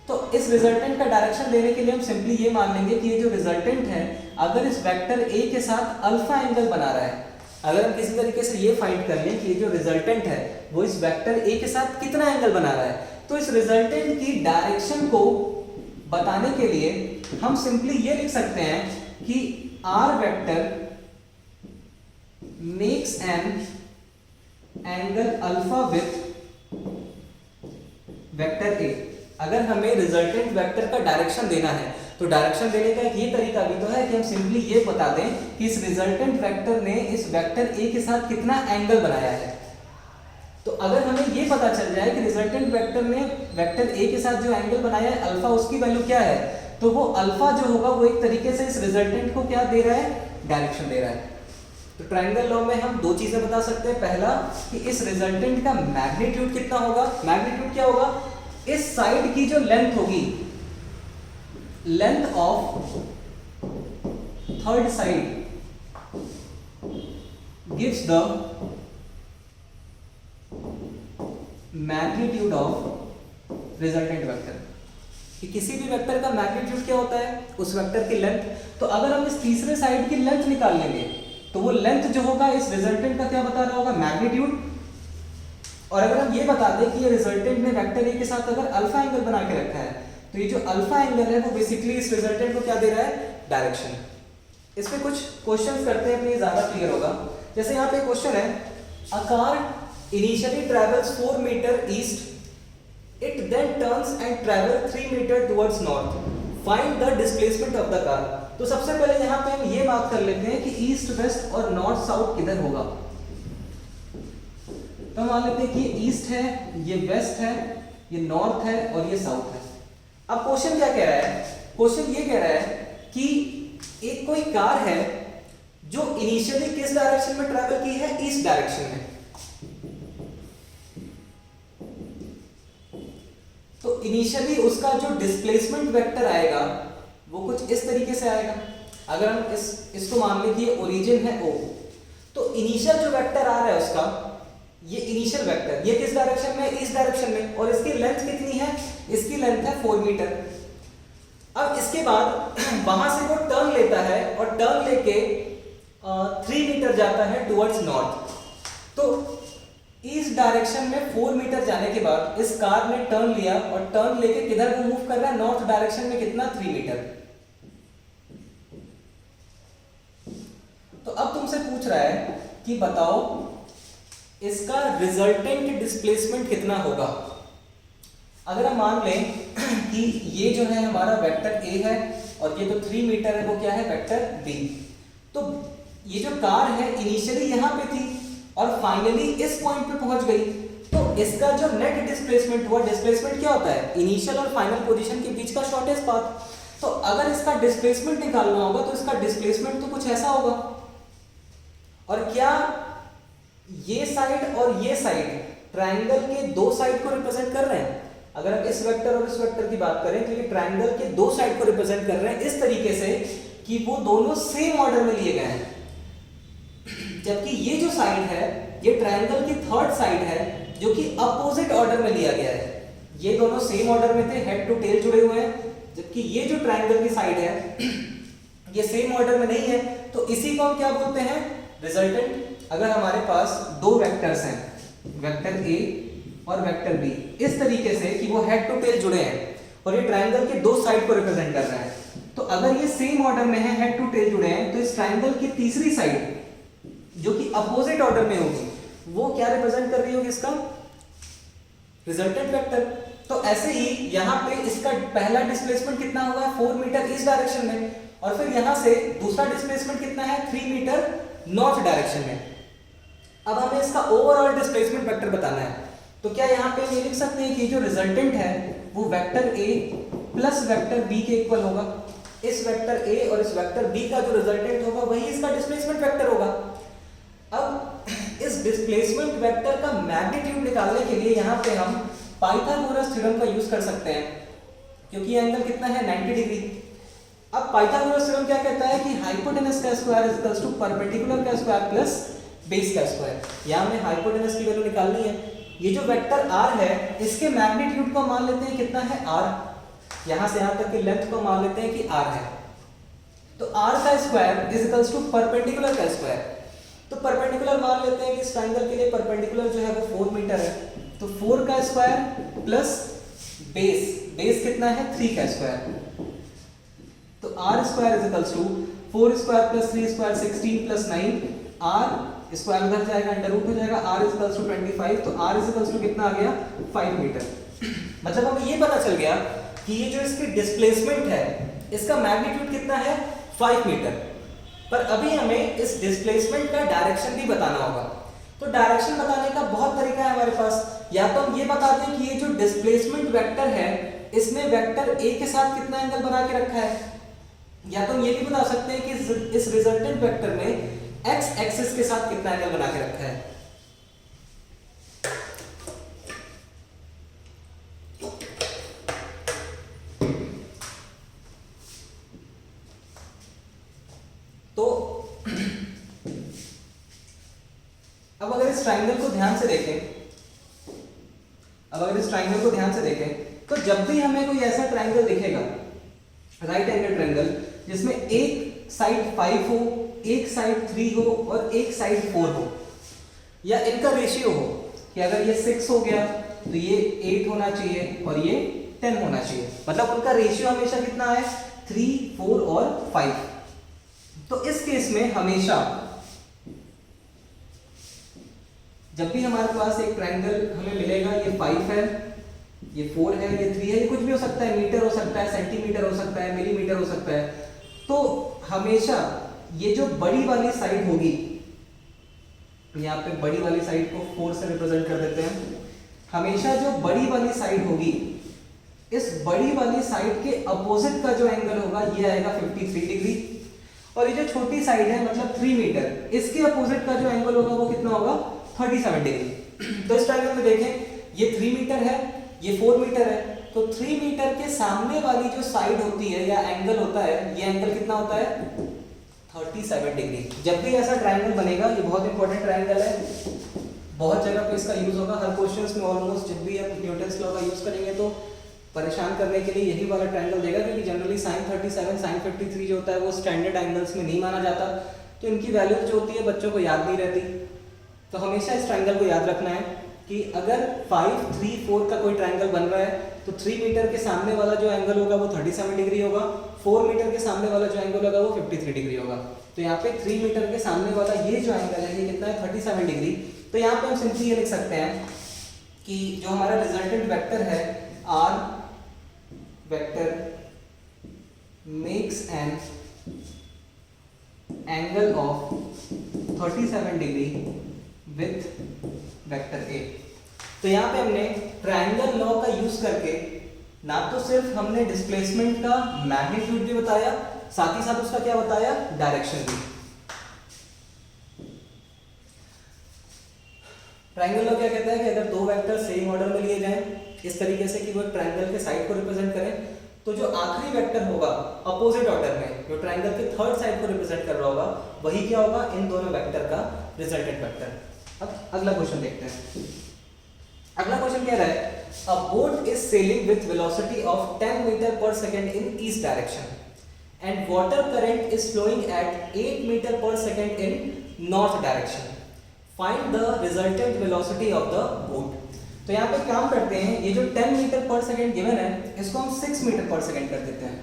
तो इस रिजल्टेंट का डायरेक्शन लेने के लिए हम सिंपली ये मान लेंगे कि ये जो रिजल्टेंट है अगर इस वेक्टर A के साथ अल्फा एंगल बना रहा है, अगर हम किसी तरीके से ये फाइंड कर लें कि ये जो रिजल्टेंट है वो इस वेक्टर A के साथ कितना एंगल बना रहा है, तो इस रिजल्टेंट की डायरेक्शन को बताने के लिए हम सिंपली ये लिख सकते हैं कि R vector makes an angle alpha with vector A। अगर हमें रिजल्टेंट वेक्टर का डायरेक्शन देना है तो डायरेक्शन देने का एक ये तरीका भी तो है कि हम सिंपली ये बता दें कि इस रिजल्टेंट वेक्टर ने इस वेक्टर A के साथ कितना एंगल बनाया है। तो अगर हमें ये पता चल जाए कि रिजल्टेंट वेक्टर ने वेक्टर A के साथ जो एंगल बनाया है अल्फा, उसकी वैल्यू क्या है, तो वो अल्फा जो होगा वो एक तरीके से इस रिजल्टेंट को क्या दे रहा है, डायरेक्शन दे रहा है। तो ट्रायंगल लॉ में हम दो चीजें बता सकते हैं, पहला कि इस रिजल्टेंट का मैग्नीट्यूड कितना होगा, मैग्नीट्यूड क्या होगा, इस साइड की जो लेंथ होगी, length of third side gives the magnitude of resultant vector. कि किसी भी वेक्टर का मैग्नीट्यूड क्या होता है, उस वेक्टर की लेंथ। तो अगर हम इस तीसरे साइड की लेंथ निकाल लेंगे तो वो लेंथ जो होगा इस रिजल्टेंट का क्या बता रहा होगा, मैग्नीट्यूड। और अगर हम ये बता दें कि ये रिजल्टेंट ने वेक्टर ए के साथ अगर अल्फा एंगल बना के रखा है, तो ये जो अल्फा एंगल है वो बेसिकली इस रिजल्टेंट को क्या दे रहा है, डायरेक्शन। इस पे कुछ क्वेश्चंस करते हैं तो ये ज्यादा क्लियर होगा। जैसे यहाँ पे क्वेश्चन है, a car initially travels 4 metre east, it then turns and travel 3 metre towards north, find the displacement of the car. तो सबसे पहले यहाँ पे हम ये बात कर लेते हैं कि ईस्ट वेस्ट और नॉर्थ साउथ किधर होगा। तो मान लेते हैं कि ये ईस्ट है, ये वेस्ट है, ये नॉर्थ है और ये साउथ है। अब क्वेश्चन क्या कह रहा है, क्वेश्चन ये कह रहा है कि एक कोई कार है जो इनिशियली किस डायरेक्शन में ट्रैवल की है, ईस्ट डायरेक्शन में। तो इनिशियली उसका जो डिस्प्लेसमेंट वेक्टर आएगा वो कुछ इस तरीके से आएगा। अगर हम इसको मान लें कि ये ओरिजिन है O, तो इनिशियल जो वेक्टर आ रहा है उसका, ये इनिशियल वेक्टर ये किस डायरेक्शन में, इस डायरेक्शन में, और इसकी लेंथ कितनी है, इसकी लेंथ है 4 मीटर। अब इसके बाद वहां से वो टर्न लेता है और टर्न लेके 3 मीटर जाता है टुवर्ड्स नॉर्थ। तो इस डायरेक्शन में 4 मीटर जाने के बाद इस कार ने टर्न लिया और टर्न लेके किधर को मूव कर रहा है, नॉर्थ डायरेक्शन में, कितना, 3 मीटर। तो अब तुमसे पूछ रहा है कि बताओ इसका रिजल्टेंट डिस्प्लेसमेंट कितना होगा। अगर हम मान लें कि ये जो है हमारा वेक्टर A है और ये जो 3 मीटर है वो क्या है, वेक्टर B। तो ये जो कार है इनिशियली यहाँ पे थी और फाइनली इस पॉइंट पे पहुंच गई, तो इसका जो नेट डिस्प्लेसमेंट हुआ, डिस्प्लेसमेंट क्या होता है, इनिशियल और फाइनल पोजीशन के बीच का शॉर्टेस्ट पाथ। तो अगर इसका डिस्प्लेसमेंट निकालना होगा तो इसका डिस्प्लेसमेंट तो कुछ ऐसा होगा। और क्या ये साइड और ये साइड ट्रायंगल के दो साइड को रिप्रेजेंट कर रहे हैं। अगर हम इस वेक्टर और इस वेक्टर की बात करें तो ये ट्रायंगल के दो साइड को रिप्रेजेंट कर रहे हैं इस तरीके से कि वो दोनों सेम ऑर्डर में लिए गए हैं। जबकि ये जो साइड है ये ट्रायंगल की थर्ड साइड है जो कि अपोजिट ऑर्डर में लिया गया है। ये दोनों सेम ऑर्डर में थे, हेड टू टेल जुड़े हुए हैं, जबकि ये जो ट्रायंगल की साइड है ये सेम ऑर्डर में नहीं है। तो इसी को हम क्या बोलते हैं, रिजल्टेंट। अगर हमारे पास दो वेक्टर्स हैं, वेक्टर A और वेक्टर B, इस तरीके से कि वो हेड टू टेल जुड़े हैं और ये ट्रायंगल के दो साइड को रिप्रेजेंट कर रहा है, तो अगर ये सेम ऑर्डर में है, हेड टू टेल जुड़े हैं, तो इस ट्रायंगल की तीसरी साइड जो कि अपोजिट ऑर्डर में होगी वो क्या रिप्रेजेंट कर रही होगी, इसका रिजल्टेंट वेक्टर। तो ऐसे ही यहाँ पे इसका पहला डिस्प्लेसमेंट कितना हुआ है, 4 मीटर इस डायरेक्शन में, और फिर यहाँ से दूसरा डिस्प्लेसमेंट कितना है, 3 मीटर नॉर्थ डायरेक्शन में। अब हमें इसका ओवरऑल डिस्प्लेसमेंट वेक्टर बताना है। तो क्या यहाँ पे ये लिख सकते हैं कि जो रिजल्टेंट है वो vector A plus vector B के इक्वल होगा। इस वेक्टर A और इस वेक्टर B का जो रिजल्टेंट होगा वही इसका डिस्प्लेसमेंट वेक्टर होगा। अब इस डिस्प्लेसमेंट वेक्टर का मैग्नीट्यूड निकालने के लिए यहाँ पे हम पाइथागोरस थ्योरम का यूज कर सकते हैं, क्योंकि ये एंगल कितना है, 90 डिग्री। अब पाइथागोरस थ्योरम क्या कहता है कि हाइपोटेनस का square is equals to perpendicular का स्क्वायर प्लस बेस का स्क्वायर। यहाँ हमें हाइपोटेनस की वैल्यू निकालनी है। ये जो वेक्टर r है इसके मैग्नीट्यूड को मान लेते हैं कितना है, r। यहाँ से यहाँ तक की लेंथ को मान लेते हैं कि r है। तो r का square is equals to perpendicular का स्क्वायर। तो परपेंडिकुलर मान लेते हैं कि इस ट्रायंगल के लिए परपेंडिकुलर जो है वो 4 मीटर है, तो 4 का स्क्वायर प्लस बेस कितना है, 3 का स्क्वायर। तो r square is equals to 4 square plus 3 square 16 plus 9, r square उधर जाएगा, अंडर रूट हो जाएगा, r इज इक्वल्स टू 25। तो r इज इक्वल्स टू कितना आ गया, 5 मीटर। मतलब हमें ये पता चल गया कि ये जो इसकी डिस्प्लेसमेंट है इसका मैग्नीट्यूड कितना है, 5 मीटर। पर अभी हमें इस डिस्प्लेसमेंट का डायरेक्शन भी बताना होगा। तो डायरेक्शन बताने का बहुत तरीका है हमारे पास। या तो हम ये बता दें कि ये जो डिस्प्लेसमेंट वेक्टर है इसने वेक्टर A के साथ कितना एंगल बना के रखा है, या तो हम ये भी बता सकते हैं कि इस रिजल्टेंट वेक्टर ने x एक्सिस के साथ कितना एंगल बना के रखा है। तो अब अगर इस ट्रायंगल को ध्यान से देखें, तो जब भी हमें कोई ऐसा ट्रायंगल दिखेगा, राइट एंगल ट्रायंगल, जिसमें एक साइड 5 हो, एक साइड 3 हो और एक साइड 4 हो, या इनका रेशियो हो, कि अगर ये 6 हो गया तो ये 8 होना चाहिए और ये 10 होना चाहिए, मतलब उनका रेशियो हमेशा कितना है 3, 4 और 5। तो इस केस में हमेशा जब भी हमारे पास एक ट्रायंगल हमें मिलेगा, ये 5 है, ये 4 है, ये 3 है, ये कुछ भी हो सकता है, मीटर हो सकता है, सेंटीमीटर हो सकता है, मिलीमीटर हो सकता है, तो हमेशा ये जो बड़ी वाली साइड होगी, यहाँ पे बड़ी वाली साइड को 4 से रिप्रेजेंट कर देते हैं, हमेशा जो बड़ी वाली साइड होगी, इस बड़ी वाली साइड के अपोजिट का जो एंगल होगा ये आएगा 53 डिग्री, और ये जो छोटी साइड है मतलब 3 मीटर, इसके अपोजिट का जो एंगल होगा वो कितना होगा 37 डिग्री। तो इस ट्रायंगल में देखें ये 3 मीटर है, ये 4 मीटर है, तो 3 मीटर के सामने वाली जो साइड होती है या एंगल होता है, ये एंगल कितना होता है 37 डिग्री। जब भी ऐसा ट्रायंगल बनेगा, ये बहुत इंपॉर्टेंट ट्रायंगल है, बहुत जगह पे इसका यूज होगा, हर क्वेश्चंस में ऑलमोस्ट जब भी आप न्यूटन्स लॉ का यूज करेंगे तो परेशान करने के लिए यही वाला ट्रायंगल देगा, क्योंकि जनरली sin 37 sin 53 जो होता है वो स्टैंडर्ड एंगल्स में नहीं माना जाता, तो इनकी वैल्यू जो होती है बच्चों को याद नहीं रहती। तो हमेशा इस ट्रायंगल को याद रखना है कि अगर 5, 3, 4 का कोई ट्रायंगल बन रहा है तो 3 मीटर के सामने वाला जो एंगल होगा वो 37 डिग्री होगा, 4 मीटर के सामने वाला जो एंगल होगा वो 53 डिग्री होगा। तो यहाँ पे 3 मीटर के सामने वाला ये जो एंगल है ये कितना है 37 डिग्री। तो यहाँ पे हम सिंपली ये लिख सकते हैं कि जो हमारा रिजल्टेंट वेक्टर है R vector makes an angle of 37 degree with vector A। तो यहाँ पे हमने ट्रायंगल लॉ का यूज करके ना तो सिर्फ हमने डिस्प्लेसमेंट का मैग्नीट्यूड भी बताया, साथ ही साथ उसका क्या बताया डायरेक्शन भी। ट्रायंगल लॉ क्या कहता है कि अगर दो वेक्टर सेम ऑर्डर में लिए जाएं इस तरीके से कि वो ट्रायंगल के साइड को रिप्रेजेंट करें, तो जो आखिरी वेक्टर होगा अपोजिट ऑर्डर में जो ट्रायंगल के थर्ड साइड को रिप्रेजेंट कर रहा होगा वही क्या होगा इन दोनों वेक्टर का रिजल्टेंट वेक्टर। अब अगला क्वेश्चन देखते हैं। अगला क्वेश्चन कह रहा है a boat is sailing with velocity of 10 metre per second in east direction and water current is flowing at 8 metre per second in north direction. Find the resultant velocity of the boat. तो यहाँ पे काम करते हैं, ये जो 10 metre per second given है इसको हम 6 मीटर पर सेकंड कर देते हैं।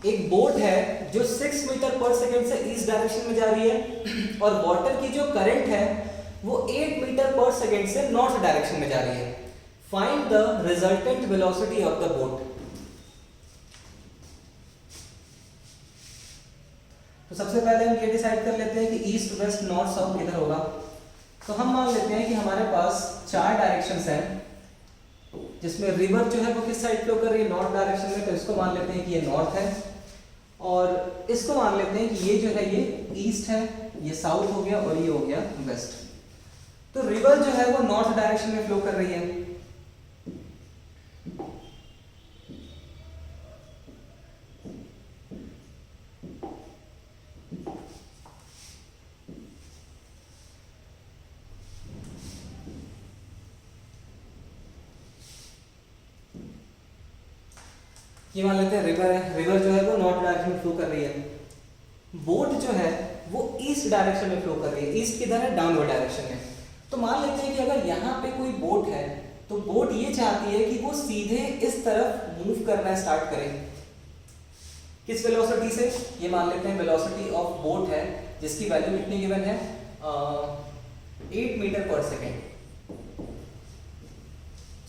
एक बोट है जो 6 मीटर पर सेकंड से ईस्ट डायरेक्शन में जा रही है और वाटर की जो करंट है वो 8 मीटर पर सेकंड से नॉर्थ डायरेक्शन में जा रही है। Find the resultant velocity of the boat. तो सबसे पहले हम ये डिसाइड कर लेते हैं कि ईस्ट वेस्ट नॉर्थ साउथ किधर होगा। तो हम मान लेते हैं कि हमारे पास 4 डायरेक्शंस हैं जिसमें रिवर जो है वो किस साइड फ्लो कर रही है नॉर्थ डायरेक्शन में, तो इसको मान लेते हैं कि ये नॉर्थ है और इसको मान लेते हैं कि ये जो है ये ईस्ट है, ये साउथ हो गया और ये हो गया वेस्ट। तो रिवर जो है वो नॉर्थ डायरेक्शन में फ्लो कर रही है। ये मान लेते हैं रिवर है, रिवर जो है वो नॉर्थ डायरेक्शन में फ्लो कर रही है। बोट जो है वो ईस्ट डायरेक्शन में फ्लो कर रही है। ईस्ट किधर है डाउनवर्ड डायरेक्शन में। तो मान लेते हैं कि अगर यहाँ पे कोई बोट है तो बोट ये चाहती है कि वो सीधे इस तरफ मूव करना स्टार्ट करे। किस वेलोसिटी से, ये मान लेते हैं वेलोसिटी ऑफ बोट है जिसकी वैल्यू कितनी गिवन है 8 मीटर पर सेकेंड,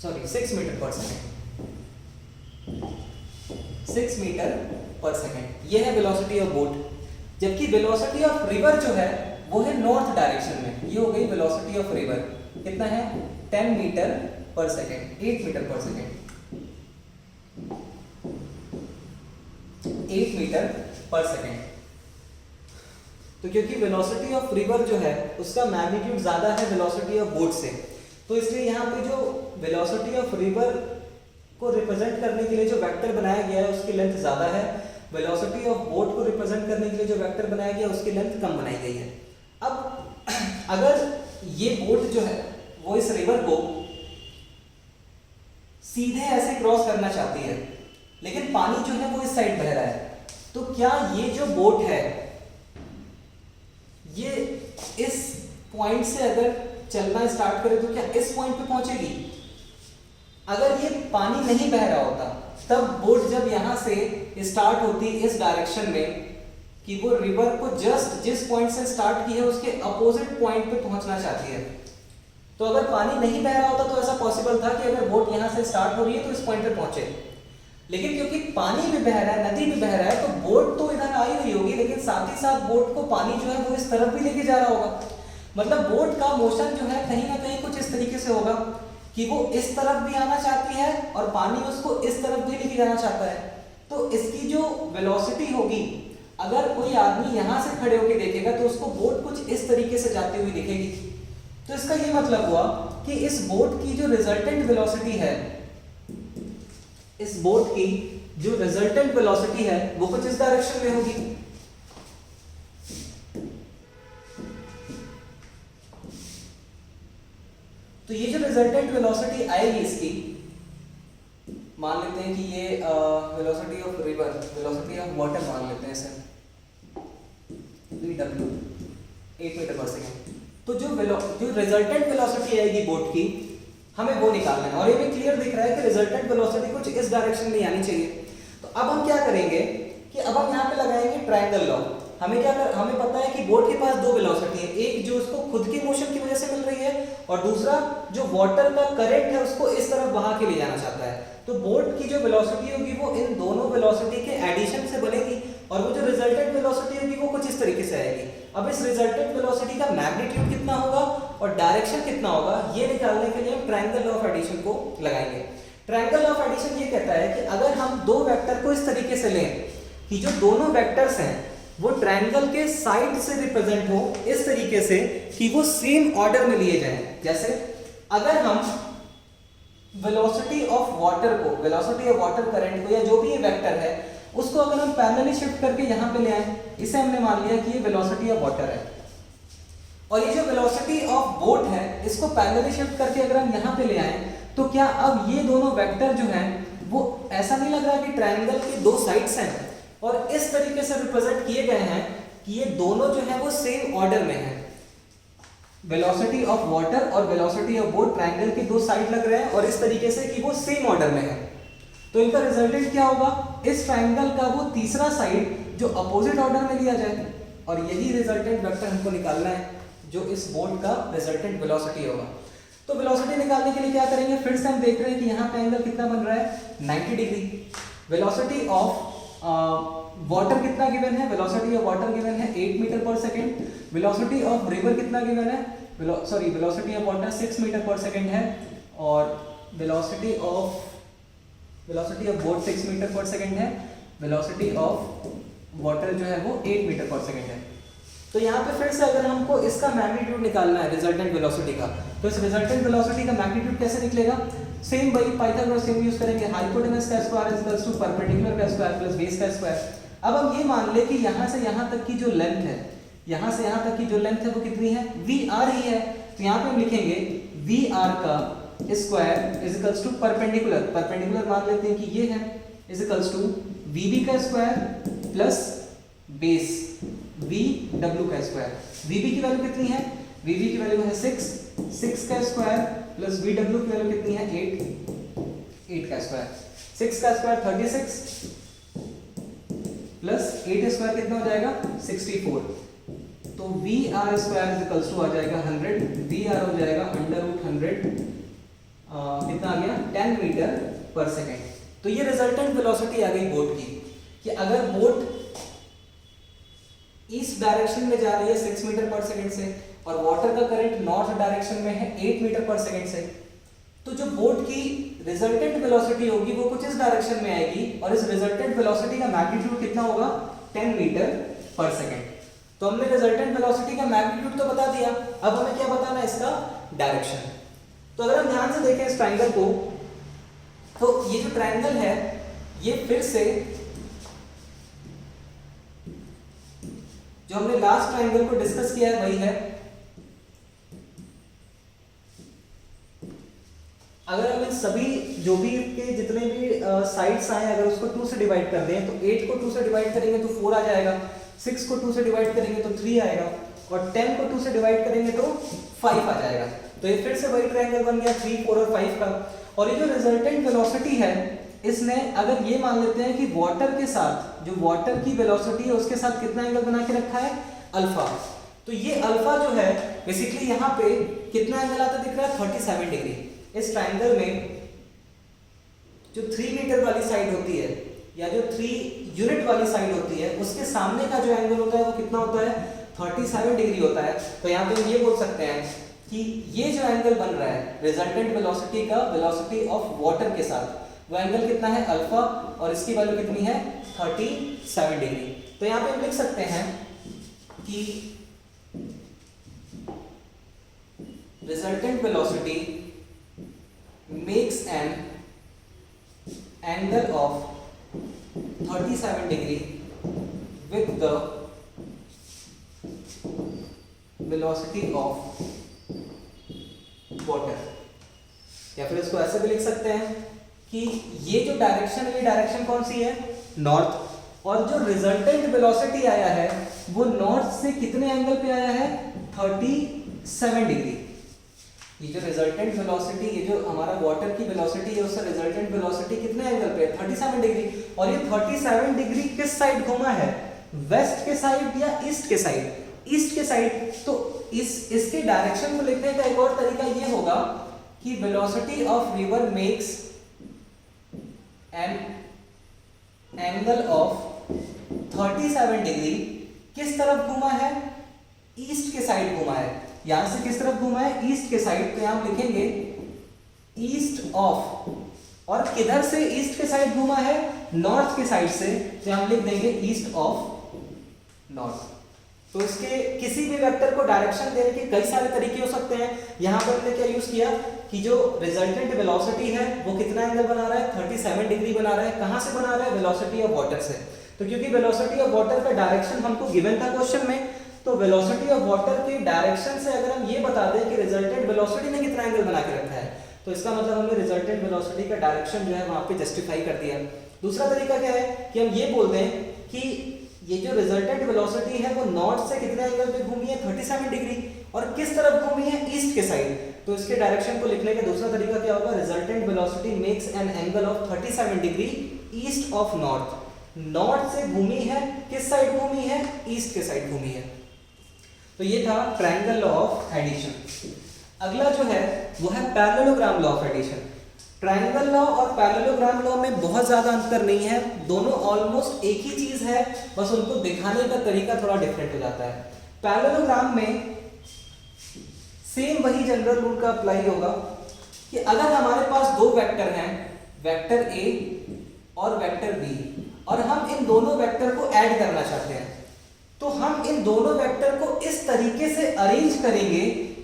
सॉरी 6 मीटर पर सेकेंड, 6 मीटर पर सेकेंड ये है वेलोसिटी ऑफ बोट। जबकि वेलोसिटी ऑफ रिवर जो है वो है नॉर्थ डायरेक्शन में। ये हो गई वेलोसिटी ऑफ रिवर, कितना है 10 मीटर पर सेकेंड, 8 मीटर पर सेकेंड, 8 मीटर पर सेकेंड। तो क्योंकि वेलोसिटी ऑफ रिवर जो है उसका मैग्नीट्यूड ज्यादा है वेलोसिटी ऑफ बोट से, तो इसलिए यहाँ पे जो वेलोसिटी ऑफ रिवर को रिप्रेजेंट करने के लिए जो वेक्टर बनाया गया है उसकी लेंथ ज्यादा है। वेलोसिटी ऑफ बोट को रिप्रेजेंट करने के लिए जो वेक्टर बनाया गया उसकी लेंथ कम बनाई गई है। अब अगर ये बोट जो है वो इस रिवर को सीधे ऐसे क्रॉस करना चाहती है लेकिन पानी जो है वो इस साइड बह रहा है, तो क्या ये जो बोट है ये इस पॉइंट से अगर चलना स्टार्ट करे तो क्या इस पॉइंट पे पहुंचेगी? अगर ये पानी नहीं बह रहा होता तब बोट जब यहाँ से स्टार्ट होती इस डायरेक्शन में कि वो रिवर को जस्ट जिस पॉइंट से स्टार्ट की है उसके अपोजिट पॉइंट पे पहुंचना चाहती है, तो अगर पानी नहीं बह रहा होता तो ऐसा पॉसिबल था कि अगर बोट यहाँ से स्टार्ट हो रही है तो इस पॉइंट पे पहुंचे। लेकिन क्योंकि पानी भी बह रहा है, नदी भी बह रहा है, तो बोट तो इधर आई हुई होगी, लेकिन साथ ही साथ बोट को पानी जो है वो इस तरफ भी लेके जा रहा होगा। मतलब बोट का मोशन जो है कहीं ना कहीं कुछ इस तरीके से होगा कि वो इस तरफ भी आना चाहती है और पानी उसको इस तरफ भी लेके जाना चाहता है। तो इसकी जो वेलोसिटी होगी, अगर कोई आदमी यहाँ से खड़े होकर देखेगा तो उसको बोट कुछ इस तरीके से जाती हुई दिखेगी। तो इसका ये मतलब हुआ कि इस बोट की जो रिजल्टेंट वेलोसिटी है, इस बोट की जो रिजल्टेंट वेलोसिटी है वो कुछ इस डायरेक्शन में होगी। तो ये जो रिजल्टेंट वेलोसिटी आएगी इसकी, मान लेते हैं कि ये velocity of river, velocity of water मान लेते हैं इसे VW 8 मीटर पर सेकेंड। तो जो रिजल्टेंट वेलोसिटी आएगी बोट की, हमें वो निकालना है। और ये भी क्लियर दिख रहा है कि रिजल्टेंट वेलोसिटी कुछ इस डायरेक्शन में आनी चाहिए। तो अब हम क्या करेंगे कि अब हम यहाँ पे लगाएंगे ट्रायंगल लॉ। हमें पता है कि बोट के पास दो वेलोसिटी है, एक जो उसको खुद की मोशन की वजह से मिल रही है और दूसरा जो वाटर का करंट है उसको इस तरफ बहा के ले जाना चाहता है। तो बोट की जो वेलोसिटी होगी वो इन दोनों वेलोसिटी के एडिशन से बनेगी और वो जो रिजल्टेंट वेलोसिटी होगी वो कुछ इस तरीके से आएगी। अब इस रिजल्टेंट वेलोसिटी का मैग्नीट्यूड कितना होगा और डायरेक्शन कितना होगा, ये निकालने के लिए हम ट्रायंगल लॉ ऑफ एडिशन को लगाएंगे। ट्रायंगल लॉ ऑफ एडिशन ये कहता है कि अगर हम दो वेक्टर को इस तरीके से लें कि जो दोनों वेक्टर्स हैं वो ट्रायंगल के साइड से रिप्रेजेंट हो इस तरीके से कि वो सेम ऑर्डर में लिए जाएं। जैसे अगर हम वेलोसिटी ऑफ वाटर को, वेलोसिटी ऑफ वाटर करंट को, या जो भी ये वेक्टर है उसको अगर हम पैरेलली शिफ्ट करके यहाँ पे ले आए, इसे हमने मान लिया कि ये वेलोसिटी ऑफ वाटर है, और ये जो वेलोसिटी ऑफ बोट है इसको पैरेलली शिफ्ट करके अगर हम यहाँ पे ले आए तो क्या अब ये दोनों वेक्टर जो हैं वो ऐसा नहीं लग रहा कि ट्रायंगल के दो साइड्स हैं और इस तरीके से रिप्रेजेंट किए गए हैं कि ये दोनों जो है वो सेम ऑर्डर में है। वेलोसिटी ऑफ वाटर और वेलोसिटी ऑफ बोट ट्रायंगल के दो साइड लग रहे हैं और इस तरीके से कि वो सेम ऑर्डर में है। तो इनका रिजल्टेंट क्या होगा, इस ट्रायंगल का वो तीसरा साइड जो अपोजिट ऑर्डर में लिया जाए, और यही रिजल्टेंट वेक्टर हमको निकालना है जो इस बोट का रिजल्टेंट वेलोसिटी होगा। तो वेलोसिटी निकालने के लिए क्या करेंगे, फिर से हम देख रहे हैं कि यहाँ पे एंगल कितना बन रहा है 90 डिग्री। वेलोसिटी ऑफ वाटर कितना गिवन है, वेलोसिटी ऑफ वाटर गिवन है 8 मीटर पर सेकेंड। वेलोसिटी ऑफ रिवर कितना गिवन है, वेलोसिटी ऑफ वाटर 6 मीटर पर सेकेंड है, और वेलोसिटी ऑफ बोट 6 मीटर पर सेकेंड है। वेलोसिटी ऑफ वाटर जो है वो 8 मीटर पर सेकेंड है। तो यहाँ पे फिर से अगर हमको इसका मैग्नीट्यूड निकालना है रिजल्टेंट वेलोसिटी का, तो इस रिजल्टेंट वेलोसिटी का मैग्नीट्यूड कैसे निकलेगा, सेम वही पाइथागोरस थ्योरम यूज करेंगे। हाइपोटेनस का square is equals to perpendicular का स्क्वायर प्लस बेस का स्क्वायर। अब हम ये मान ले कि यहाँ से यहाँ तक की जो लेंथ है, यहाँ से यहाँ तक की जो लेंथ है वो कितनी है, VR ही है। तो यहाँ पे हम लिखेंगे VR का square is equals to perpendicular, perpendicular मान लेते हैं कि ये है, इज इक्वल्स टू VB का स्क्वायर प्लस बेस VW का स्क्वायर। VB की वैल्यू कितनी है, VB की वैल्यू है 6 का स्क्वायर प्लस VW की वैल्यू कितनी है 8 का स्क्वायर। 6 का स्क्वायर 36 प्लस 8 स्क्वायर कितना हो जाएगा 64। तो VR square is equals to आ जाएगा 100, VR हो जाएगा √100, कितना आ गया 10 मीटर पर सेकेंड। तो ये रिजल्टेंट वेलोसिटी आ गई बोट की कि अगर बोट इस डायरेक्शन में जा रही है 6 मीटर पर सेकेंड से और वाटर का करंट नॉर्थ डायरेक्शन में है 8 मीटर पर सेकेंड से, तो जो बोट की रिजल्टेंट वेलोसिटी होगी वो कुछ इस डायरेक्शन में आएगी और इस रिजल्टेंट वेलोसिटी का मैग्नीट्यूड कितना होगा 10 मीटर पर सेकेंड। तो हमने रिजल्टेंट वेलोसिटी का मैग्नीट्यूड तो बता दिया, अब हमें क्या बताना है इसका डायरेक्शन। तो अगर हम ध्यान से देखें इस ट्रायंगल को, तो ये जो ट्रायंगल है ये फिर से जो हमने लास्ट ट्रायंगल को डिस्कस किया है वही है। अगर हम इन सभी जो भी के जितने भी साइड्स आए अगर उसको 2 से डिवाइड कर दें तो 8 को 2 से डिवाइड करेंगे तो 4 आ जाएगा, 6 को 2 से डिवाइड करेंगे तो 3 आएगा, और 10 को 2 से डिवाइड करेंगे तो 5 आ जाएगा। तो ये फिर से वही ट्रायंगल बन गया 3, 4 और 5 का। और ये जो रिजल्टेंट वेलोसिटी है, इसने अगर ये मान लेते हैं कि वाटर के साथ, जो वाटर की वेलोसिटी है उसके साथ कितना एंगल बना के रखा है, अल्फा। तो ये अल्फा जो है बेसिकली यहाँ पे कितना एंगल आता दिख रहा है, 37 डिग्री। इस ट्रायंगल में जो 3 मीटर वाली साइड होती है या जो 3 यूनिट वाली साइड होती है, उसके सामने का जो एंगल होता है वो कितना होता है, 37 डिग्री होता है। तो यहाँ पे हम ये बोल सकते हैं कि ये जो एंगल बन रहा है रिजल्टेंट वेलोसिटी का, वेलोसिटी ऑफ वाटर के साथ, वो एंगल कितना है, अल्फा, और इसकी वैल्यू कितनी है, 37 डिग्री। तो यहाँ पे हम लिख सकते हैं कि resultant velocity makes an angle of 37 degree with the velocity of water। या फिर इसको ऐसे भी लिख सकते हैं कि ये जो डायरेक्शन है, ये डायरेक्शन कौन सी है, नॉर्थ, और जो रिजल्टेंट वेलोसिटी आया है वो नॉर्थ से कितने एंगल पे आया है, 37 डिग्री। ये जो रिजल्टेंट वेलोसिटी, ये जो हमारा वाटर की वेलोसिटी है, उससे रिजल्टेंट वेलोसिटी कितने एंगल पे है, 37 डिग्री। और ये 37 डिग्री किस साइड घुमा है, वेस्ट के साइड या ईस्ट के साइड, ईस्ट के साइड। तो इसके डायरेक्शन को लिखने का एक और तरीका ये होगा कि velocity of river makes an angle of 37 degree किस तरफ घुमा है, ईस्ट के साइड घुमा है। यहां से किस तरफ घुमा है, ईस्ट के साइड। तो यहां लिखेंगे ईस्ट ऑफ, और किधर से ईस्ट के साइड घुमा है, नॉर्थ के साइड से। तो हम लिख देंगे ईस्ट ऑफ नॉर्थ। तो इसके किसी भी वेक्टर को डायरेक्शन देने के कई सारे तरीके हो सकते हैं। यहां पर हमने क्या यूज किया कि जो रिजल्टेंट वेलोसिटी है वो कितना एंगल बना रहा है, 37 डिग्री बना रहा है। कहां से बना रहा है, वेलोसिटी ऑफ वाटर से। तो क्योंकि वेलोसिटी ऑफ वाटर का डायरेक्शन हमको गिवन था क्वेश्चन में, तो वेलोसिटी ऑफ वाटर के डायरेक्शन से अगर हम ये बता दें कि रिजल्टेंट वेलोसिटी ने कितना एंगल बना के रखा है, तो इसका मतलब हमने रिजल्टेंट वेलोसिटी का डायरेक्शन जो है वहां पे जस्टिफाई कर दिया। दूसरा तरीका क्या है कि हम ये बोल दें कि ये जो रिजल्टेंट वेलोसिटी है वो नॉर्थ से कितने एंगल पे घूमी है, 37 डिग्री, और किस तरफ घूमी है, ईस्ट के साइड। तो इसके डायरेक्शन को लिखने का दूसरा तरीका क्या होगा, resultant velocity makes an angle of 37 degree east of north. North से घूमी है, किस साइड घूमी है, ईस्ट के साइड घूमी है। तो ये था ट्रायंगल लॉ ऑफ एडिशन। अगला जो है वो है parallelogram law of addition. Triangle law और पैरेललोग्राम लॉ में बहुत ज्यादा अंतर नहीं है, दोनों ऑलमोस्ट एक ही चीज है, बस उनको दिखाने का तरीका थोड़ा डिफरेंट हो जाता है। पैरेललोग्राम में सेम वही जनरल रूल का अप्लाई होगा कि अगर हमारे पास दो वेक्टर हैं, वेक्टर ए और वेक्टर बी, और हम इन दोनों वेक्टर को ऐड करना चाहते हैं, तो हम इन दोनों वेक्टर को इस तरीके से अरेंज करेंगे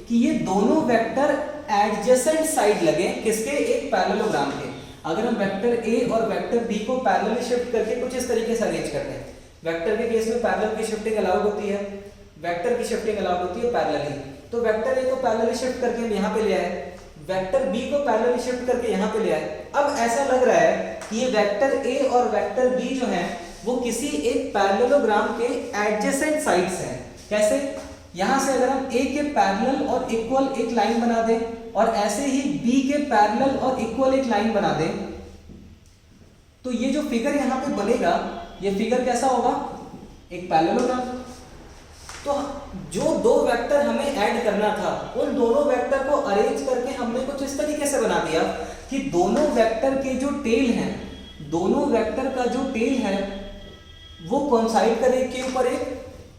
कि ये दोनों वेक्टर एडजेसेंट साइड लगे, किसके, एक पैरेललोग्राम के। अगर हम वेक्टर ए और वेक्टर बी को पैरेलली शिफ्ट करके कुछ इस तरीके से अरेंज करते हैं, वेक्टर के केस में पैरेलल की शिफ्टिंग अलाउड होती है, वेक्टर की शिफ्टिंग अलाउड होती है पैरेलली। तो वेक्टर ए को पैरेलली शिफ्ट करके हम यहाँ पे ले आए, वेक्टर बी को पैरेलली शिफ्ट करके यहाँ पे ले आए। अब ऐसा लग रहा है कि ये वेक्टर ए और वेक्टर बी जो है वो किसी एक पैरेललोग्राम के एडजेसेंट साइड्स हैं। कैसे, यहां से अगर हम ए के पैरेलल और इक्वल एक लाइन बना दें, और ऐसे ही बी के पैरेलल और इक्वल एक लाइन बना दें, तो ये जो फिगर यहां पे बनेगा, ये फिगर कैसा होगा, एक पैरेललोग्राम। तो जो दो वेक्टर हमें ऐड करना था, उन दोनों वेक्टर को अरेंज करके हमने कुछ इस तरीके से बना दिया कि दोनों वेक्टर के जो टेल हैं, दोनों वेक्टर का जो टेल है वो कोइंसाइड करे एक के ऊपर एक,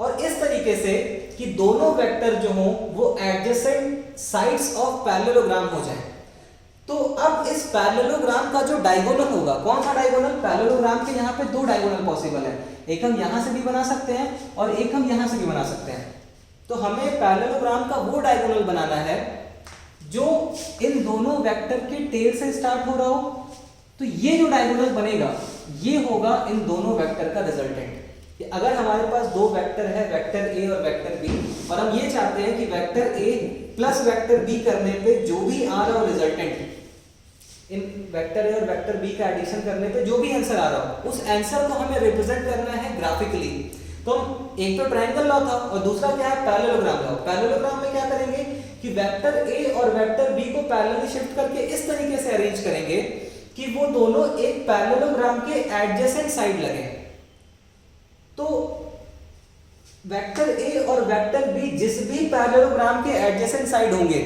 और इस तरीके से कि दोनों वेक्टर जो हो वो एडजेसेंट साइड्स ऑफ पैरेललोग्राम हो जाए। तो अब इस पैरेललोग्राम का जो डायगोनल होगा, कौन सा डायगोनल, पैरेललोग्राम के यहाँ पे दो डायगोनल पॉसिबल है, एक हम यहाँ से भी बना सकते हैं और एक हम यहाँ से भी बना सकते हैं। तो हमें पैरेललोग्राम का वो डायगोनल बनाना है जो इन दोनों वेक्टर के टेल से स्टार्ट हो रहा हो। तो ये जो डायगोनल बनेगा ये होगा इन दोनों वेक्टर का रिजल्टेंट। अगर हमारे पास दो वेक्टर है, वेक्टर ए और वेक्टर बी, और हम ये चाहते हैं कि vector A plus vector B करने पे जो भी आ रहा हो रिजल्टेंट, इन वेक्टर ए और वेक्टर बी का एडिशन करने पे जो भी आंसर आ रहा हो, उस आंसर को हमें रिप्रेजेंट करना है ग्राफिकली। तो तो एक तो ट्रायंगल लॉ था और दूसरा क्या है, पैरेललोग्राम लॉ। पैरेललोग्राम में क्या करेंगे कि वेक्टर ए और वेक्टर बी को पैरेलली शिफ्ट करके इस तरीके से अरेंज करेंगे कि वो दोनों एक पैरेललोग्राम के एडजेसेंट साइड लगे। तो वेक्टर ए और वेक्टर बी जिस भी पैरेललोग्राम के एडजेसेंट साइड होंगे,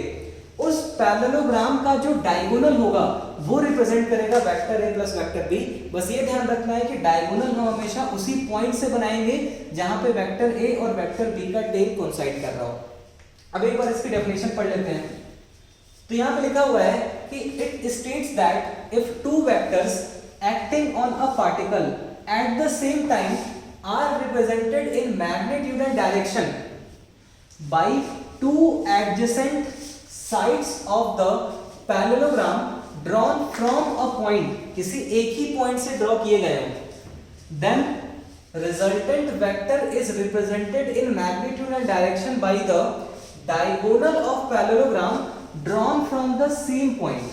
उस पैरेललोग्राम का जो डायगोनल होगा वो रिप्रेजेंट करेगा vector A plus vector B. बस ये ध्यान रखना है कि डायगोनल हम हमेशा उसी पॉइंट से बनाएंगे जहां पे वेक्टर ए और वेक्टर बी का टेल कोइंसाइड कर रहा हो। अब एक बार इसकी डेफिनेशन पढ़ लेते हैं। तो यहां पे लिखा हुआ है कि it states that if two vectors acting on a particle at the same time are represented in magnitude and direction by two adjacent sides of the parallelogram drawn from a point, किसी एक ही point से draw किए गए हो, then resultant vector is represented in magnitude and direction by the diagonal of parallelogram drawn from the same point।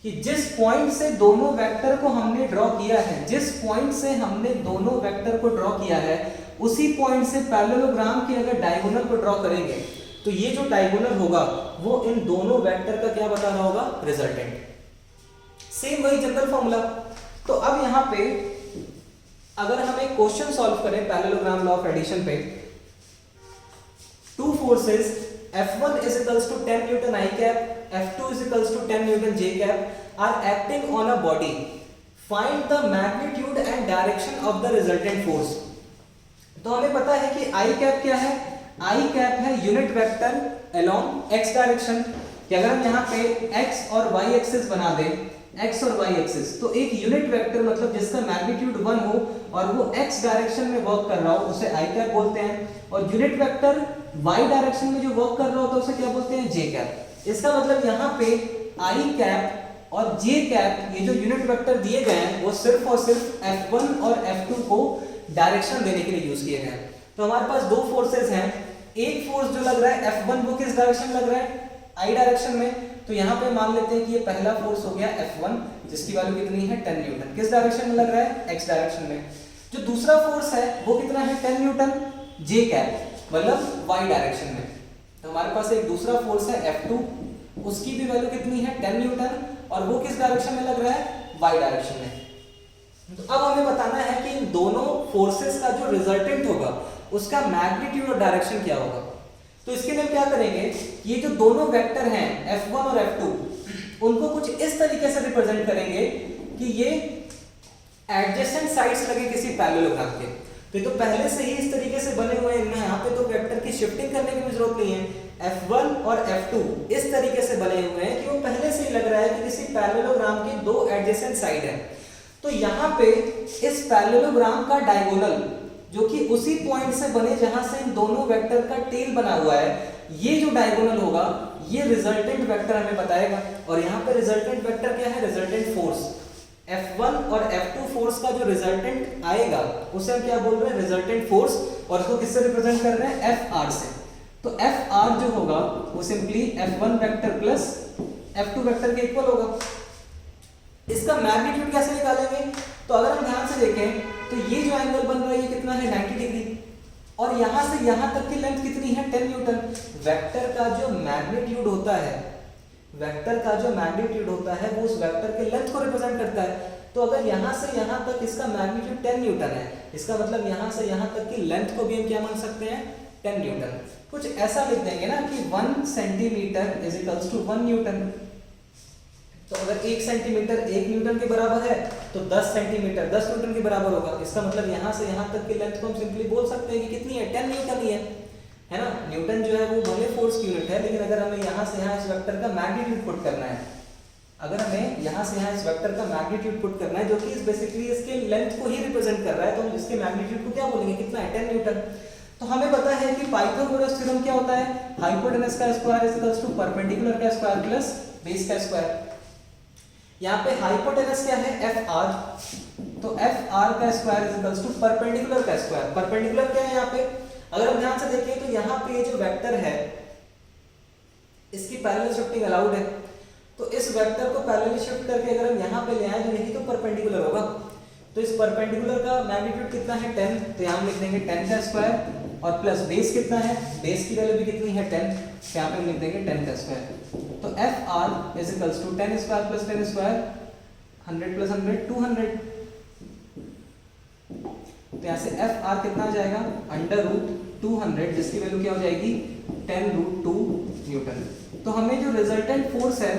कि जिस point से दोनों वेक्टर को हमने ड्रॉ किया है, जिस पॉइंट से हमने दोनों वेक्टर को ड्रॉ किया है, उसी पॉइंट से पैरेललोग्राम के अगर डायगोनल को ड्रॉ करेंगे तो ये जो डायगोनल होगा वो इन दोनों वेक्टर का क्या बता रहा होगा, रिजल्टेंट। सेम वही जनरल फॉर्मूला। तो अब यहां पे अगर हम एक क्वेश्चन सॉल्व करें पैरेललोग्राम लॉ ऑफ एडिशन पे, to forces F1 is equals to 10 Newton I cap, F2 is equals to 10 Newton J cap are acting on a body. Find the magnitude and direction of the resultant force। तो हमें पता है कि I cap क्या है, I cap है unit vector along x direction. कि अगर हम यहाँ पे x और y एक्सिस बना दें, x और y एक्सिस, तो एक यूनिट वेक्टर मतलब जिसका मैग्नीट्यूड 1 हो और वो x डायरेक्शन में वर्क कर रहा हो उसे I कैप बोलते हैं, और यूनिट वेक्टर y डायरेक्शन में जो वर्क कर रहा होता है उसे क्या बोलते हैं, j कैप। इसका मतलब यहाँ पे I कैप और j कैप ये जो यूनिट वेक्टर दिए गए हैं वो सिर्फ और सिर्फ F1 और F2 को डायरेक्शन देने के लिए यूज किए गए हैं। तो हमारे पास दो फोर्सेस हैं, एक फोर्स जो लग रहा है F1 वो किस डायरेक्शन लग रहा है, I डायरेक्शन में। तो यहाँ पे मान लेते हैं कि ये पहला फोर्स हो गया F1 जिसकी वैल्यू कितनी है 10 न्यूटन, किस डायरेक्शन में लग रहा है, x डायरेक्शन में। जो दूसरा फोर्स है वो कितना है 10 न्यूटन J कैप मतलब y डायरेक्शन में। तो हमारे पास एक दूसरा फोर्स है F2, उसकी भी वैल्यू कितनी है 10 न्यूटन और वो किस डायरेक्शन में लग रहा है, y डायरेक्शन में। तो अब हमें बताना है कि इन दोनों फोर्सेस का जो रिजल्टेंट होगा उसका मैग्नीट्यूड और डायरेक्शन क्या होगा। तो इसके लिए क्या करेंगे, ये जो दोनों वेक्टर हैं F1 और F2 उनको कुछ इस तरीके से रिप्रेजेंट करेंगे कि ये एडजेसेंट साइड्स लगे किसी पैरेललोग्राम के। तो पहले से ही इस तरीके से बने हुए हैं, यहाँ पे तो वेक्टर की शिफ्टिंग करने की भी जरूरत नहीं है। F1 और F2 इस तरीके से बने हुए हैं कि वो पहले से ही लग रहा है कि किसी पैरेललोग्राम की दो एडजेसेंट साइड है। तो यहाँ पे इस पैरेललोग्राम का डायगोनल जो कि उसी पॉइंट से बने जहां से इन दोनों वेक्टर का टेल बना हुआ है, ये जो डायगोनल होगा ये रिजल्टेंट वेक्टर हमें बताएगा। और यहाँ पे रिजल्टेंट वेक्टर क्या है, रिजल्टेंट फोर्स। F1 और F2 फोर्स का जो रिजल्टेंट आएगा उसे हम क्या बोल रहे हैं, रिजल्टेंट फोर्स, और इसको किससे रिप्रेजेंट कर रहे हैं, FR से। तो FR जो होगा वो simply F1 vector plus F2 vector के इक्वल होगा। इसका मैग्नीट्यूड कैसे निकालेंगे, तो अगर हम ध्यान से देखें तो ये जो एंगल बन रहा है ये कितना है 90 डिग्री, और यहां से यहां तक की लेंथ कितनी है 10 न्यूटन। वेक्टर का जो मैग्नीट्यूड होता है, वेक्टर का जो मैग्नीट्यूड होता है वो उस वेक्टर के लेंथ को रिप्रेजेंट करता है। तो अगर यहां से यहां तक इसका मैग्नीट्यूड 10 न्यूटन है, इसका मतलब यहां से यहां तक की लेंथ को भी हम क्या मान सकते हैं, 10 न्यूटन। कुछ ऐसा लिख देंगे ना कि 1 centimetre is equals to 1 newton. तो अगर 1 सेंटीमीटर 1 न्यूटन के बराबर है तो 10 सेंटीमीटर 10 न्यूटन के बराबर होगा। इसका मतलब यहाँ से यहाँ तक की लेंथ को हम सिंपली बोल सकते हैं कि कितनी है, 10 न्यूटन ही है ना। न्यूटन जो है वो भले फोर्स की यूनिट है, लेकिन अगर हमें यहाँ से यहाँ इस वेक्टर का मैग्नीट्यूड पुट करना है, अगर हमें यहाँ से यहाँ इस वेक्टर का मैग्नीट्यूड पुट करना है जो कि बेसिकली इसके लेंथ को ही रिप्रेजेंट कर रहा है, तो हम इसके मैग्नीट्यूड को क्या बोलेंगे, कितना है 10 न्यूटन। तो हमें पता है कि पाइथागोरस थ्योरम क्या होता है, हाइपोटेनस का square is equals to perpendicular का स्क्वायर प्लस बेस का स्क्वायर। यहाँ पे हाइपोटेनस क्या है, FR, तो FR का square is equals to perpendicular का स्क्वायर। परपेंडिकुलर क्या है यहाँ पे, अगर हम ध्यान से देखें तो यहाँ पे ये जो वेक्टर है इसकी पैरेलल शिफ्टिंग अलाउड है। तो इस वेक्टर को पैरेलल शिफ्ट करके अगर हम यहाँ पे ले आए तो यही तो परपेंडिकुलर होगा। तो इस परपेंडिकुलर का मैग्नीट्यूड कितना है 10, तो यहाँ हम लिख देंगे 10 का स्क्वायर और प्लस बेस कितना है, बेस की वैल्यू भी कितनी है 10, तो यहाँ पे हम लिख देंगे 10 का स्क्वायर। तो F R is equals to 10 square plus 10 square 100 plus 100 200। तो यहाँ से एफ आर कितना आ जाएगा अंडर रूट 200, जिसकी वैल्यू क्या हो जाएगी 10 रूट 2 न्यूटन। तो हमें जो रिजल्टेंट फोर्स है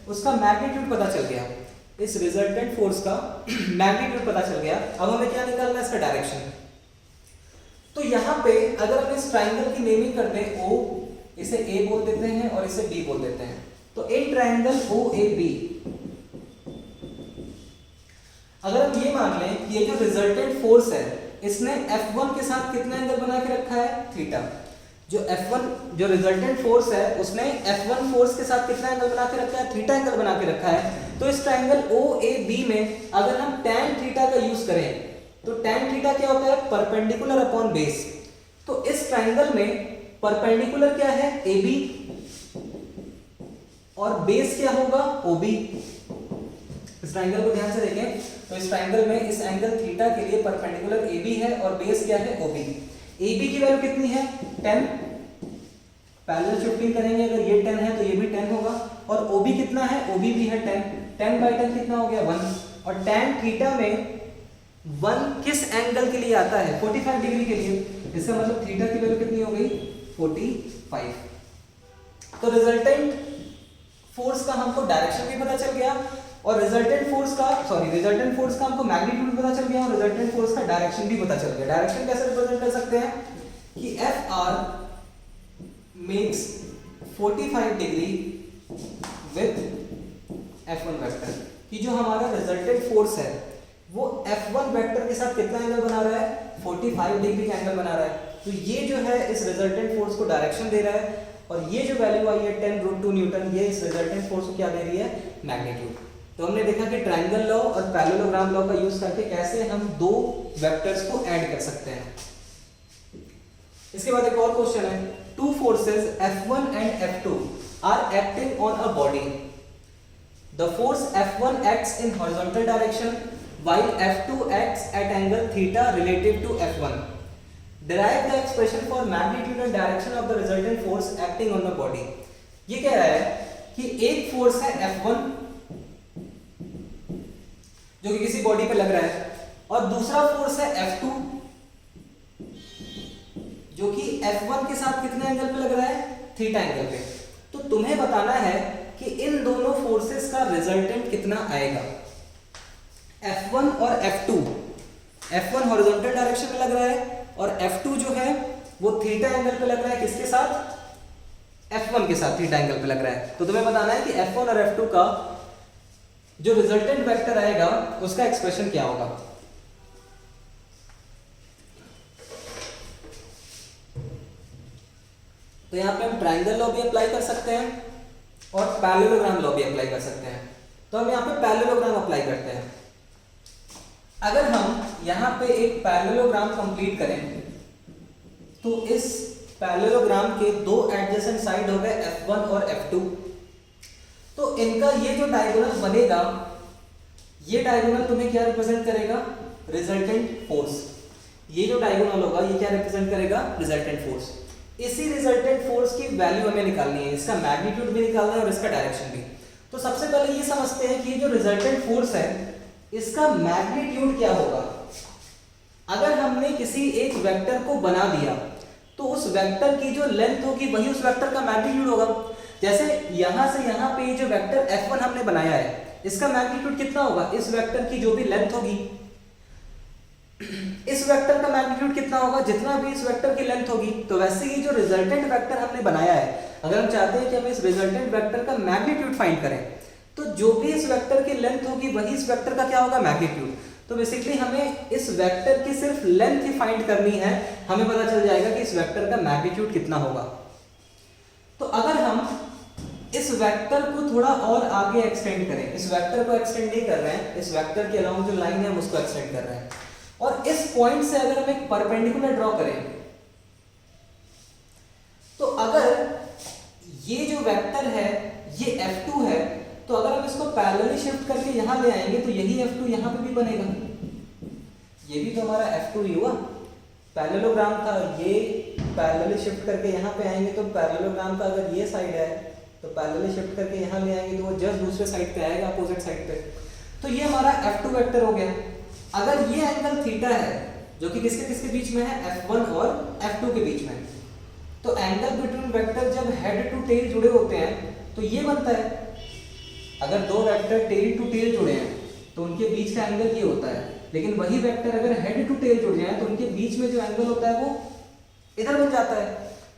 उसका मैग्नीट्यूड पता चल गया, इस रिजल्टेंट फोर्स का मैग्नीट्यूड पता चल गया। अब हमें क्या निकालना है, इसका डायरेक्शन। तो यहाँ पे अगर हम इस ट्राइंगल की नेमिंग करते हैं ओ, इसे ए बोल देते हैं और इसे बी बोल देते हैं। तो in triangle O A B अगर हम ये मान लें कि ये जो रिजल्टेंट फोर्स है इसने F1 के साथ कितना एंगल बना के रखा है, थीटा। जो F1 जो रिजल्टेंट फोर्स है उसने F1 फोर्स के साथ कितना एंगल बना के रखा है, थीटा एंगल बना के रखा है। तो इस ट्राइंगल OAB में अगर हम tan थीटा का यूज करें तो tan थीटा क्या होता है, परपेंडिकुलर अपॉन बेस। तो इस ट्राइंगल में परपेंडिकुलर क्या है AB और बेस क्या होगा OB। इस ट्राइंगल को ध्यान से देखें तो इस ट्राइंगल में इस एंगल थीटा के लिए परपेंडिकुलर AB है और बेस क्या है OB। AB की वैल्यू कितनी है 10, पैरेलल शिफ्टिंग करेंगे अगर ये 10 है तो ये भी 10 होगा, और OB कितना है, OB भी है 10, 10 बाई 10 कितना हो गया 1, और tan थीटा में 1 किस एंगल के लिए आता है 45 डिग्री के लिए, इसका मतलब थीटा की वैल्यू कितनी हो गई 45। तो रिजल्टेंट फोर्स का हमको डायरेक्शन भी पता चल गया और रिजल्टेंट फोर्स का हमको मैग्नीट्यूड पता चल गया और रिजल्टेंट फोर्स का डायरेक्शन भी पता चल गया। डायरेक्शन कैसे रिप्रेजेंट कर सकते हैं कि F R makes 45 degree with F1 vector, कि जो हमारा रिजल्टेंट फोर्स है वो F1 वेक्टर के साथ कितना एंगल बना रहा है 45 डिग्री का एंगल बना रहा है। तो ये जो है इस रिजल्टेंट फोर्स को डायरेक्शन दे रहा है और ये जो वैल्यू आई है 10 रूट 2 न्यूटन, ये इस रिजल्टेंट फोर्स को क्या दे रही है, मैग्नीट्यूड। तो हमने देखा कि ट्रायंगल लॉ और पैरेललोग्राम लॉ का यूज करके कैसे हम दो वेक्टर्स को ऐड कर सकते हैं। इसके बाद एक और क्वेश्चन है, two forces F1 and F2 are acting on a body. The force F1 acts in horizontal direction while F2 acts at angle theta relative to F1. Derive the expression for magnitude and direction of the resultant force acting on the body. ये कह रहा है कि एक force है F1 जो कि किसी बॉडी पे लग रहा है और दूसरा फोर्स है F2 जो कि F1 के साथ कितने एंगल पे लग रहा है, थीटा एंगल पे। तो तुम्हें बताना है कि इन दोनों फोर्सेस का रिजल्टेंट कितना आएगा। F1 और F2, F1 हॉरिजॉन्टल डायरेक्शन में लग रहा है और F2 जो है वो थीटा एंगल पे लग रहा है, किसके साथ, F1 के साथ थीटा एंगल पे लग रहा है। तो तुम्हें बताना है कि F1 और F2 का जो रिजल्टेंट वेक्टर आएगा उसका एक्सप्रेशन क्या होगा। तो यहां पे हम ट्रायंगल लॉ भी अप्लाई कर सकते हैं और पैरेललोग्राम लॉ भी अप्लाई कर सकते हैं। तो हम यहां पे पैरेललोग्राम अप्लाई करते हैं। अगर हम यहां पे एक पैरेललोग्राम कंप्लीट करें तो इस पैरेललोग्राम के दो एडजेसेंट साइड हो गए F1 और F2। तो इनका ये जो डायगोनल बनेगा, ये डायगोनल तुम्हें क्या रिप्रेजेंट करेगा, रिजल्टेंट फोर्स। ये जो डायगोनल होगा ये क्या रिप्रेजेंट करेगा, रिजल्टेंट फोर्स। इसी रिजल्टेंट फोर्स की वैल्यू हमें निकालनी है, इसका मैग्नीट्यूड भी निकालना है और इसका डायरेक्शन भी। तो सबसे पहले ये समझते हैं कि ये जो रिजल्टेंट फोर्स है इसका मैग्नीट्यूड क्या होगा। अगर हमने किसी एक वेक्टर को बना दिया तो उस वेक्टर की जो लेंथ होगी वही उस वेक्टर का मैग्नीट्यूड होगा। जैसे यहां से यहां पे जो वेक्टर F1 हमने बनाया है इसका मैग्नीट्यूड कितना होगा, इस वेक्टर की जो भी लेंथ होगी इस वेक्टर का मैग्नीट्यूड कितना होगा, जितना भी इस वेक्टर की लेंथ होगी। तो वैसे ही जो रिजल्टेंट वेक्टर हमने बनाया है, अगर हम चाहते हैं कि हम इस रिजल्टेंट वेक्टर का मैग्नीट्यूड फाइंड करें तो जो भी इस वेक्टर की लेंथ होगी वही इस वेक्टर का क्या होगा, मैग्नीट्यूड। तो बेसिकली हमें इस वेक्टर की सिर्फ लेंथ ही फाइंड करनी है, हमें पता चल जाएगा कि इस वेक्टर का मैग्नीट्यूड कितना होगा। तो अगर हम इस वेक्टर को थोड़ा और आगे एक्सटेंड करें, इस वेक्टर को एक्सटेंड नहीं कर रहे हैं, इस वेक्टर के अलाउंग जो लाइन है हम उसको एक्सटेंड कर रहे हैं और इस पॉइंट से अगर हम एक परपेंडिकुलर ड्रॉ करें तो अगर ये जो वेक्टर है ये F2 है, तो अगर हम इसको पैरेलली शिफ्ट करके यहां ले आएंगे तो यही F2 यहां पे भी बनेगा। ये भी तो हमारा F2 ही हुआ, पैरेललोग्राम था, ये पैरेलली शिफ्ट करके यहाँ पे आएंगे तो पैरेललोग्राम का अगर ये साइड है तो पैरेलली शिफ्ट करके यहाँ ले आएंगे तो वो जस्ट दूसरे साइड पे आएगा, अपोजिट साइड पे। तो ये हमारा F2 वेक्टर हो गया। अगर ये एंगल थीटा है जो कि किसके किसके बीच में है, F1 और F2 के बीच में, तो एंगल बिटवीन वेक्टर जब हेड टू टेल जुड़े होते हैं तो ये बनता है। अगर दो वेक्टर टेल टू टेल जुड़े हैं तो उनके बीच का एंगल ये होता है, लेकिन वही वेक्टर अगर हेड टू टेल जुड़ जाए तो उनके बीच में जो एंगल होता है वो इधर बन जाता है।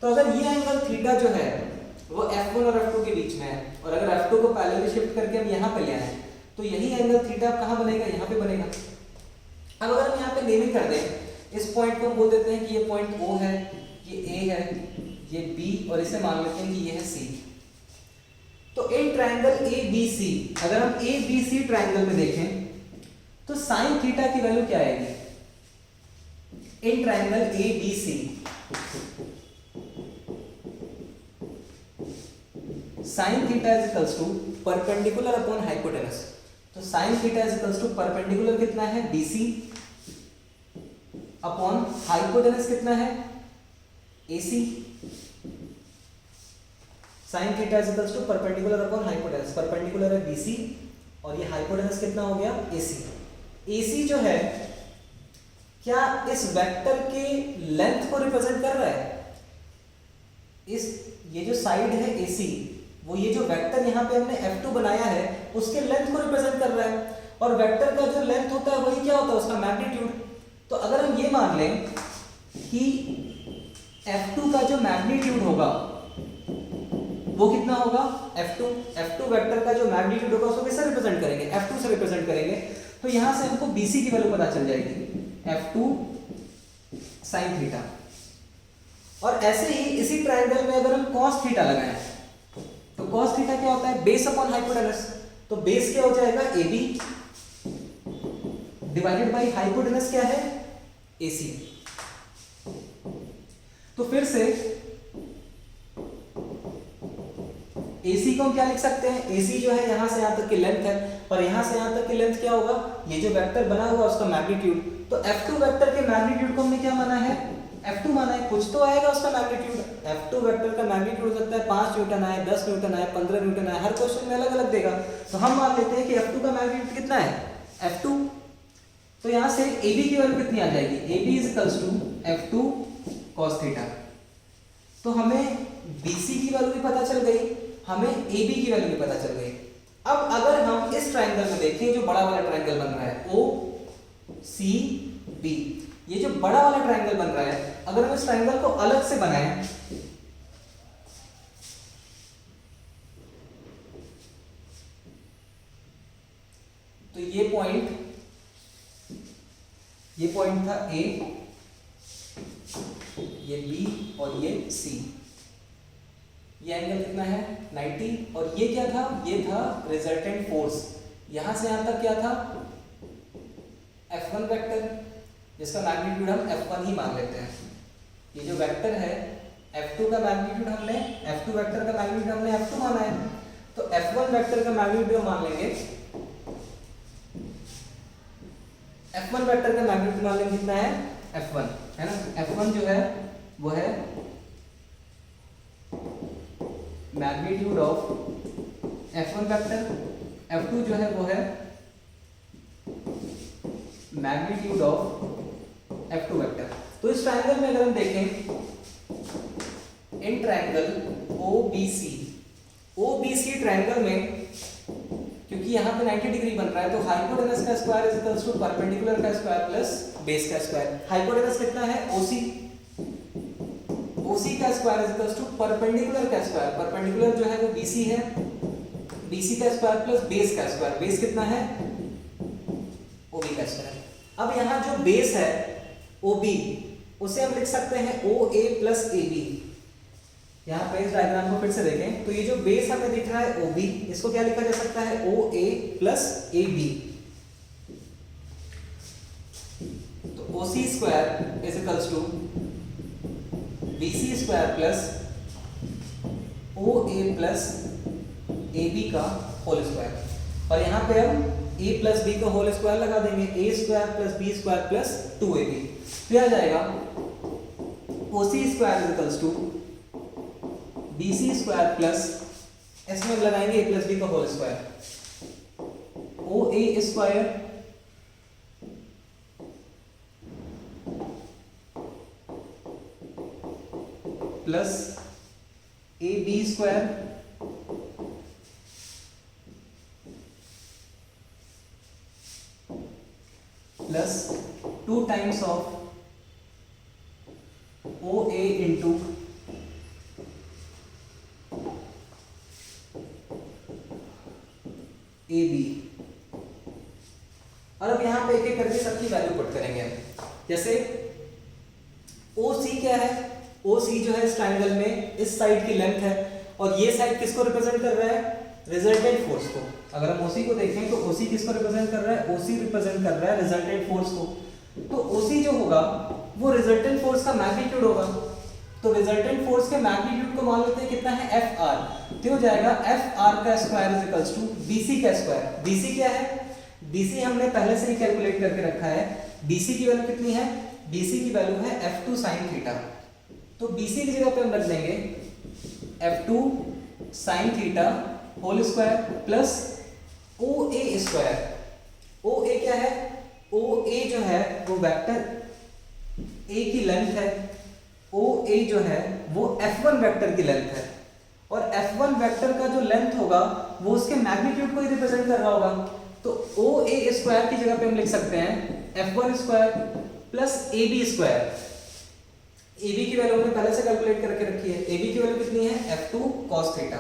तो अगर ये एंगल थीटा जो है वो F1 और F2 के बीच में है और अगर F2 को पैरेलली शिफ्ट करके हम यहाँ पे ले आए तो यही एंगल थीटा कहाँ बनेगा, यहाँ पे बनेगा। अब अगर हम यहाँ पे नेमिंग कर दें, इस पॉइंट को हम बोल देते हैं कि ये पॉइंट O है, ये A है, ये B और इसे मान लेते हैं कि ये है C। तो इन ट्रायंगल ABC, अगर हम ABC ट्रायंगल में देखें तो साइन थीटा की वैल्यू क्या आएगी, in triangle ABC sine theta is equals to perpendicular upon hypotenuse. तो sine theta is equals to perpendicular कितना है BC अपॉन हाइपोटेनस कितना है AC। Sine theta is equals to perpendicular upon hypotenuse, perpendicular है BC और ये hypotenuse कितना हो गया AC। AC जो है क्या इस वेक्टर के लेंथ को रिप्रेजेंट कर रहा है, इस ये जो साइड है AC वो ये जो वेक्टर यहाँ पे हमने F2 बनाया है उसके लेंथ को रिप्रेजेंट कर रहा है, और वेक्टर का जो लेंथ होता है वही क्या होता है, उसका मैग्नीट्यूड। तो अगर हम ये मान लें कि F2 का जो मैग्नीट्यूड होगा वो कितना होगा, F2 वेक्टर का जो मैग्नीट्यूड होगा उसको किससे रिप्रेजेंट करेंगे, F2 से रिप्रेजेंट करेंगे। तो यहाँ से हमको BC की वैल्यू पता चल जाएगी, F2 sin थीटा। और ऐसे ही इसी ट्रायंगल में अगर हम cos थीटा लगाएं तो cos थीटा क्या होता है, बेस अपॉन हाइपोटेनस। तो बेस क्या हो जाएगा AB डिवाइडेड बाय हाइपोटेनस क्या है AC। तो फिर से AC को हम क्या लिख सकते हैं, AC जो है यहां से यहां तक की लेंथ है और यहां से यहां तक की लेंथ क्या होगा, ये जो वेक्टर बना हुआ उसका मैग्नीट्यूड। तो F2 वेक्टर के मैग्नीट्यूड को हमने क्या माना है, F2 माना है, कुछ तो आएगा उसका मैग्नीट्यूड। F2 वेक्टर का मैग्नीट्यूड हो सकता है 5 न्यूटन आए, 10 न्यूटन आए, 15 न्यूटन आए, हर क्वेश्चन में अलग अलग देगा। तो हम मान लेते हैं कि F2 का मैग्नीट्यूड कितना है, F2। तो यहां से AB की वैल्यू कितनी आ जाएगी, AB is equals to F2 cos theta. तो हमें BC की वैल्यू भी पता चल गई, हमें AB की वैल्यू भी पता चल गई। अब अगर हम इस ट्रायंगल में देखें, जो बड़ा वाला ट्रायंगल बन रहा है OCB, ये जो बड़ा वाला ट्रायंगल बन रहा है, अगर हम इस ट्रायंगल को अलग से बनाएं तो ये पॉइंट था A, ये B और ये C। ये एंगल कितना है 90 और ये क्या था, ये था रिजल्टेंट फोर्स। यहां से यहां तक क्या था F1 वेक्टर, जिसका मैग्नीट्यूड हम F1 ही मान लेते हैं। ये जो वेक्टर है F2 का मैग्नीट्यूड हमने F2 वेक्टर का मैग्नीट्यूड हमने F2 माना है, तो F1 वेक्टर का मैग्नीट्यूड हम मान लेंगे, F1 वेक्टर का मैग्नीट्यूड मान लेंगे कितना है F1, है ना। F1 जो है वो है magnitude of F1 vector, F2 जो है वो है मैग्नीट्यूड ऑफ F2 वेक्टर। तो इस ट्रायंगल में अगर हम देखें, इन ट्रायंगल OBC ट्रायंगल में क्योंकि यहाँ पे 90 डिग्री बन रहा है, तो हाइपोटेनस का square is equals to perpendicular का स्क्वायर प्लस बेस का स्क्वायर। हाइपोटेनस कितना है OC का square is equals to perpendicular का स्क्वायर, परपेंडिकुलर जो है वो BC है, BC का स्क्वायर प्लस बेस का स्क्वायर, बेस कितना है OB का स्क्वायर। अब यहाँ जो बेस है OB, उसे हम लिख सकते हैं OA प्लस AB। यहाँ पे इस डायग्राम को फिर से देखें तो ये जो बेस हमें दिख रहा है OB, इसको क्या लिखा जा सकता है OA प्लस AB। तो OC square is equals to BC square plus OA plus AB का होल स्क्वायर। और यहाँ पे हम a प्लस बी का होल स्क्वायर लगा देंगे, a square plus B square plus 2ab, तो आ जाएगा OC square is equals to BC square plus इसमें लगाएंगे a प्लस बी का whole square, OA square plus AB square plus 2 times of OA into AB। और अब यहां पे एक एक करके सबकी वैल्यू पुट करेंगे। जैसे OC क्या है, OC जो है इस ट्रायंगल में इस साइड की लेंथ है और ये साइड किसको रिप्रेजेंट कर रहा है, रिजल्टेंट फोर्स को। अगर हम OC को देखें तो OC किसको रिप्रेजेंट कर रहा है, OC रिप्रेजेंट कर रहा है रिजल्टेंट फोर्स को। तो OC जो होगा वो रिजल्टेंट फोर्स का मैग्नीट्यूड होगा। तो रिजल्टेंट फोर्स के मैग्नीट्यूड को मान लेते हैं कितना है, FR, तो हो जाएगा FR का square is equals to BC का स्क्वायर। BC क्या है, BC हमने पहले से ही कैलकुलेट करके रखा है। BC की वैल्यू कितनी है, BC की वैल्यू है F2 sin थीटा। तो BC की जगह पे हम रख देंगे F2 sin theta whole square plus OA square. OA क्या है, OA जो है वो वेक्टर A की लेंथ है, OA जो है वो F1 वेक्टर की लेंथ है और F1 वेक्टर का जो लेंथ होगा वो उसके मैग्नीट्यूड को ही रिप्रेजेंट कर रहा होगा। तो OA स्क्वायर की जगह पे हम लिख सकते हैं F1 square plus AB square. AB की वैल्यू हमने पहले से कैलकुलेट करके रखी है, AB की वैल्यू कितनी है, F2 cos थीटा।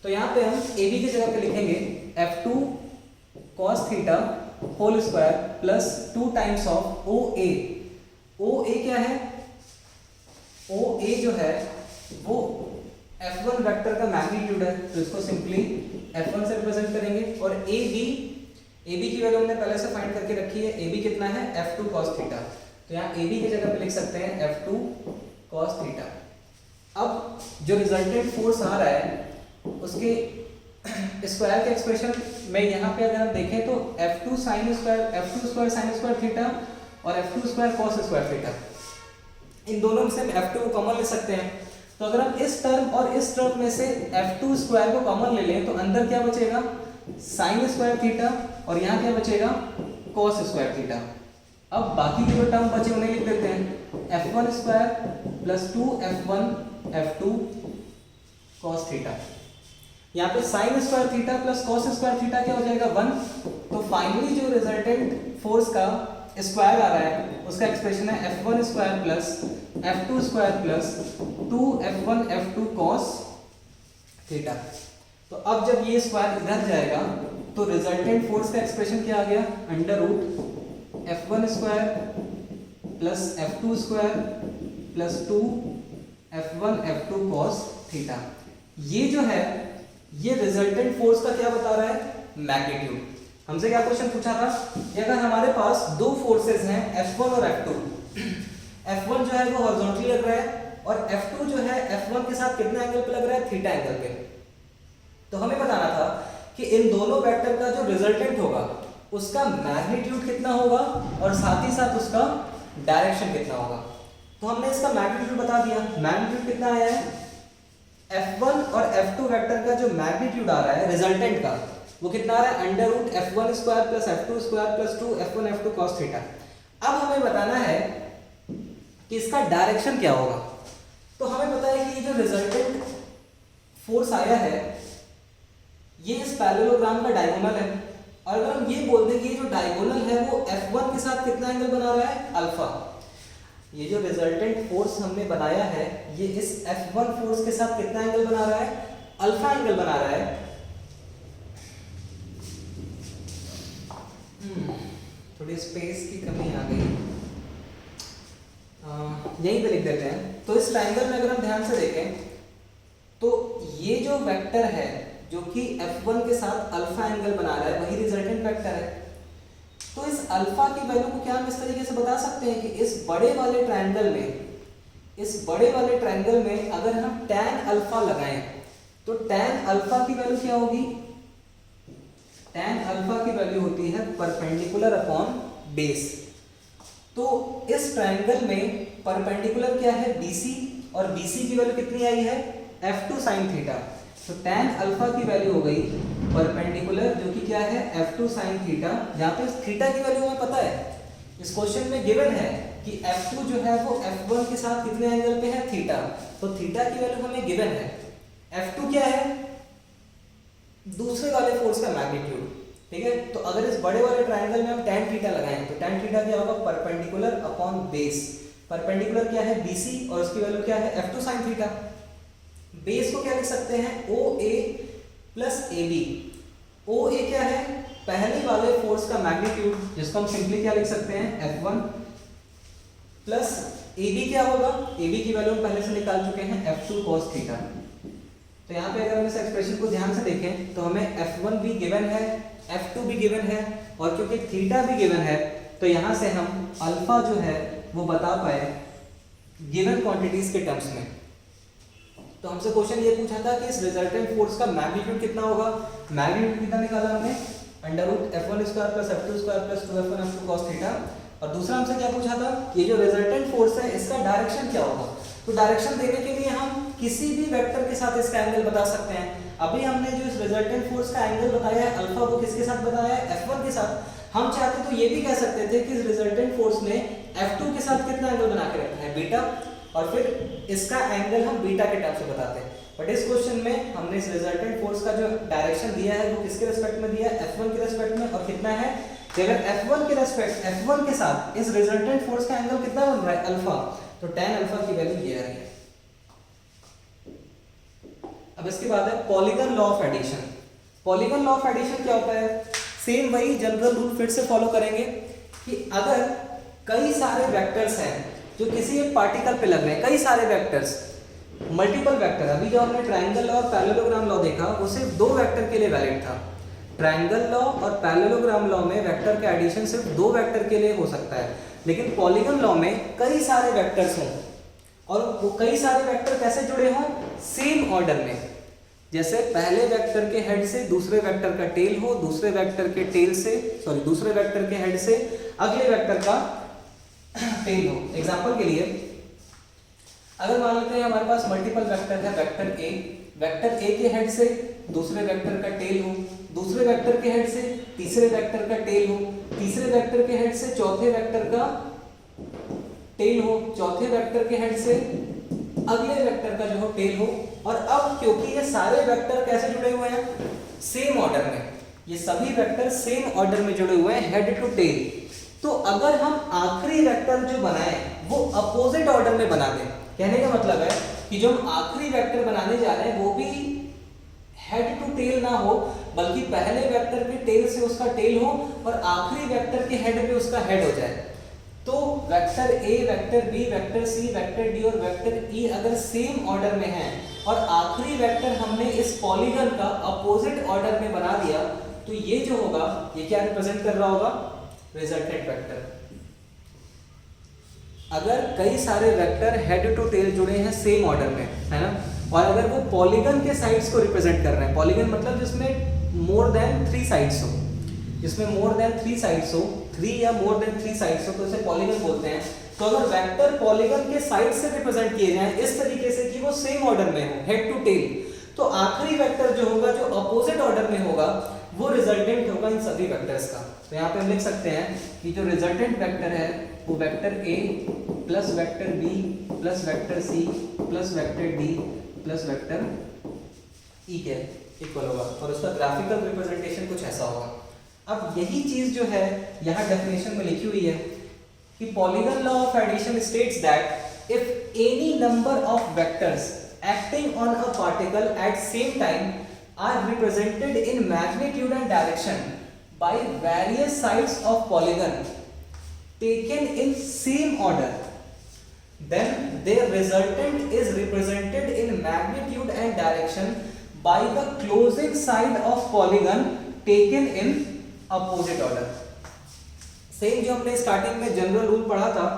तो यहाँ पे हम AB की जगह पे लिखेंगे F2 cos theta whole square plus 2 times of OA। OA क्या है, OA जो है वो F1 वेक्टर का मैग्नीट्यूड है, तो इसको सिंपली F1 से रिप्रेजेंट करेंगे। और AB की वैल्यू हमने पहले से फाइंड करके रखी है, AB कितना है, F2 cos थीटा। तो यहाँ AB की जगह पे लिख सकते हैं F2 cos थीटा। अब जो रिजल्टेंट फोर्स आ रहा है उसके स्क्वायर के एक्सप्रेशन में यहाँ पे अगर हम देखें तो F2 sin square sin square theta और F2 square cos square theta, इन दोनों में से हम F2 को कॉमन ले सकते हैं। तो अगर हम इस टर्म और इस टर्म में से F2 स्क्वायर को कॉमन ले लें तो अंदर क्या बचेगा, sin स्क्वायर थीटा और यहाँ क्या बचेगा, cos स्क्वायर थीटा। अब बाकी के जो टर्म बचे उन्हें लिख देते हैं F1 square plus 2F1 F2 cos theta. यहाँ पे sin square theta plus cos square theta क्या हो जाएगा, 1। तो फाइनली जो रिजल्टेंट फोर्स का स्क्वायर आ रहा है उसका एक्सप्रेशन है F1 square plus F2 square plus 2F1 F2 cos theta. तो अब जब ये स्क्वायर इधर जाएगा तो रिजल्टेंट फोर्स का एक्सप्रेशन क्या आ गया, under root F1 square plus F2 square plus 2F1 F2 cos theta. ये जो है ये रिजल्टेंट फोर्स का क्या बता रहा है, मैग्नीट्यूड। हमसे क्या क्वेश्चन पूछा था कि अगर हमारे पास दो फोर्सेस हैं F1 और F2, F1 जो है वो हॉरिजॉन्टली लग रहा है और F2 जो है F1 के साथ कितना एंगल पे लग रहा है, थीटा एंगल पे। तो हमें बताना था कि इन दोनों वेक्टर का जो रिजल्टेंट होगा उसका मैग्नीट्यूड कितना होगा और साथ ही साथ उसका डायरेक्शन कितना होगा। तो हमने इसका मैग्नीट्यूड बता दिया। मैग्नीट्यूड कितना आया है, F1 और F2 वेक्टर का जो मैग्नीट्यूड आ रहा है रिजल्टेंट का वो कितना आ रहा है, under root F1 square plus F2 square plus 2F1 F2 cos theta. अब हमें बताना है कि इसका डायरेक्शन क्या होगा। तो हमें पता है कि ये जो रिजल्टेंट फोर्स आया है ये इस पैरेललोग्राम का डायगोनल है और अगर हम ये बोल दें कि ये जो डायगोनल है वो F1 के साथ कितना एंगल बना रहा है, अल्फा। ये जो रिजल्टेंट फोर्स हमने बनाया है ये इस F1 फोर्स के साथ कितना एंगल बना रहा है, अल्फा एंगल बना रहा है। थोड़ी स्पेस की कमी आ गई, यहीं पे लिख देते हैं। तो इस ट्रायंगल में अगर हम ध्यान से देखें तो ये जो वेक्टर है जो कि F1 के साथ अल्फा एंगल बना रहा है वही रिजल्टेंट वेक्टर है। तो इस अल्फा की वैल्यू को क्या हम इस तरीके से बता सकते हैं कि इस बड़े वाले ट्रायंगल में अगर हम tan अल्फा लगाएं तो tan अल्फा की वैल्यू क्या होगी, tan अल्फा की वैल्यू होती है परपेंडिकुलर अपॉन बेस। तो इस ट्रायंगल में परपेंडिकुलर क्या है BC, और BC की वैल्यू कितनी आई है F2 sin थीटा। तो tan अल्फा की वैल्यू हो गई परपेंडिकुलर, जो कि क्या है F2 sin थीटा। यहाँ पे थीटा की वैल्यू हमें पता है, इस क्वेश्चन में गिवन है कि F2 जो है वो F1 के साथ कितने एंगल पे है थीटा, तो थीटा की वैल्यू हमें गिवन है। F2 क्या है, दूसरे वाले फोर्स का मैग्नीट्यूड, ठीक है। तो अगर इस बड़े वाले ट्रायंगल में हम tan थीटा लगाएं तो tan थीटा क्या होगा परपेंडिकुलर अपॉन बेस। परपेंडिकुलर क्या है BC और उसकी वैल्यू क्या है F2 sin थीटा। बेस को क्या लिख सकते हैं OA प्लस AB। OA क्या है पहले वाले फोर्स का मैग्नीट्यूड, जिसको हम सिंपली क्या लिख सकते हैं F1, प्लस AB क्या होगा, AB की वैल्यू हम पहले से निकाल चुके हैं F2 cos थीटा। तो यहाँ पे अगर हम इस एक्सप्रेशन को ध्यान से देखें तो हमें F1 भी गिवन है, F2 भी गिवन है, और क्योंकि थीटा भी गिवन है तो यहाँ से हम अल्फा जो है वो बता पाए गिवन क्वांटिटीज के टर्म्स में। तो हमसे क्वेश्चन ये पूछा था कि इस रिजल्टेंट फोर्स का मैग्नीट्यूड कितना होगा। मैग्नीट्यूड कितना निकाला हमने, √F1² + F2² + 2F1 F2 cos theta. और दूसरा हमसे क्या पूछा था, ये जो रिजल्टेंट फोर्स है इसका डायरेक्शन क्या होगा। तो डायरेक्शन देने के लिए हम किसी भी वेक्टर के साथ इसका एंगल बता सकते हैं। अभी हमने जो इस रिजल्टेंट फोर्स का एंगल बताया है अल्फा, वो किसके साथ बताया है F1 के साथ। हम चाहते तो ये भी कह सकते थे कि इस रिजल्टेंट फोर्स ने F2 के साथ कितना एंगल बना के रखा है बीटा, और फिर इसका एंगल हम बीटा के टर्म से बताते हैं। बट इस क्वेश्चन में हमने इस रिजल्टेंट फोर्स का जो डायरेक्शन दिया है वो किसके रिस्पेक्ट में दिया है, F1 के रिस्पेक्ट में। और कितना है कि अगर F1 के साथ इस रिजल्टेंट फोर्स का एंगल कितना बन रहा है अल्फा, तो tan अल्फा की वैल्यू ये आ रही है। अब इसके बाद है polygon law of addition. Polygon law of addition क्या होता है, सेम वही जनरल रूल फिर से फॉलो करेंगे कि अगर कई सारे वेक्टर्स हैं जो किसी एक पार्टिकल पे लग रहे हैं, कई सारे वेक्टर्स, मल्टीपल वेक्टर। अभी जो हमने ट्रायंगल लॉ और पैरेललोग्राम लॉ देखा वो सिर्फ दो वेक्टर के लिए वैलिड था। ट्रायंगल लॉ और पैरेललोग्राम लॉ में वेक्टर का एडिशन सिर्फ दो वेक्टर के लिए हो सकता है, लेकिन पॉलीगन लॉ में कई सारे वेक्टर्स हों, और वो कई सारे वेक्टर कैसे जुड़े हों, सेम ऑर्डर में। जैसे पहले वेक्टर के हेड से दूसरे वेक्टर का टेल हो, दूसरे वेक्टर के हेड से अगले वेक्टर का टेल हो। एग्जांपल के लिए अगर मान लेते हैं हमारे पास मल्टीपल वेक्टर है, वेक्टर ए के हेड से दूसरे वेक्टर का टेल हो, दूसरे वेक्टर के हेड से तीसरे वेक्टर का टेल हो, तीसरे वेक्टर के हेड से चौथे वेक्टर का टेल हो, चौथे वेक्टर के हेड से अगले वेक्टर का जो हो टेल हो। और अब क्योंकि ये सारे वेक्टर कैसे जुड़े हुए हैं, सेम ऑर्डर में, ये सभी वेक्टर सेम ऑर्डर में जुड़े हुए हैं हेड टू टेल, तो अगर हम आखिरी वेक्टर जो बनाएं वो अपोजिट ऑर्डर में बना दें, कहने का मतलब है कि जो हम आखिरी वेक्टर बनाने जा रहे हैं वो भी हेड टू टेल ना हो, बल्कि पहले वेक्टर के टेल से उसका टेल हो और आखिरी वेक्टर के हेड पे उसका हेड हो जाए। तो vector A, vector B, vector C, vector D और वेक्टर ई अगर सेम ऑर्डर में हैं और आखिरी वेक्टर हमने इस पॉलीगन का अपोजिट ऑर्डर में बना दिया, तो ये जो होगा ये क्या रिप्रेजेंट कर रहा होगा, रिजल्टेंट वेक्टर। अगर कई सारे वेक्टर हेड टू टेल जुड़े हैं सेम ऑर्डर में, है ना, और अगर वो पॉलीगन के साइड्स को रिप्रेजेंट कर रहे हैं, पॉलीगन मतलब जिसमें मोर देन 3 साइड्स हो, जिसमें मोर देन 3 साइड्स हो, 3 या मोर देन 3 साइड्स हो, तो इसे पॉलीगन बोलते हैं। तो अगर वेक्टर पॉलीगन के साइड से रिप्रेजेंट किए जाएं इस तरीके से कि वो सेम ऑर्डर में हो, हेड टू टेल, तो आखिरी वेक्टर जो होगा जो अपोजिट ऑर्डर में होगा वो रिजल्टेंट होगा इन सभी वेक्टर्स का। तो यहाँ पे हम लिख सकते हैं कि जो रिजल्टेंट वेक्टर है वो vector A plus vector B plus vector C plus vector D plus vector E के इक्वल होगा, और उसका ग्राफिकल रिप्रेजेंटेशन कुछ ऐसा होगा। अब यही चीज जो है यहाँ डेफिनेशन में लिखी हुई है कि polygon law of addition states that if any number of vectors acting on a particle at same time are represented in magnitude and direction by various sides of polygon taken in same order, then their resultant is represented in magnitude and direction by the closing side of polygon taken in opposite order। Same जो हमने starting में general rule पढ़ा था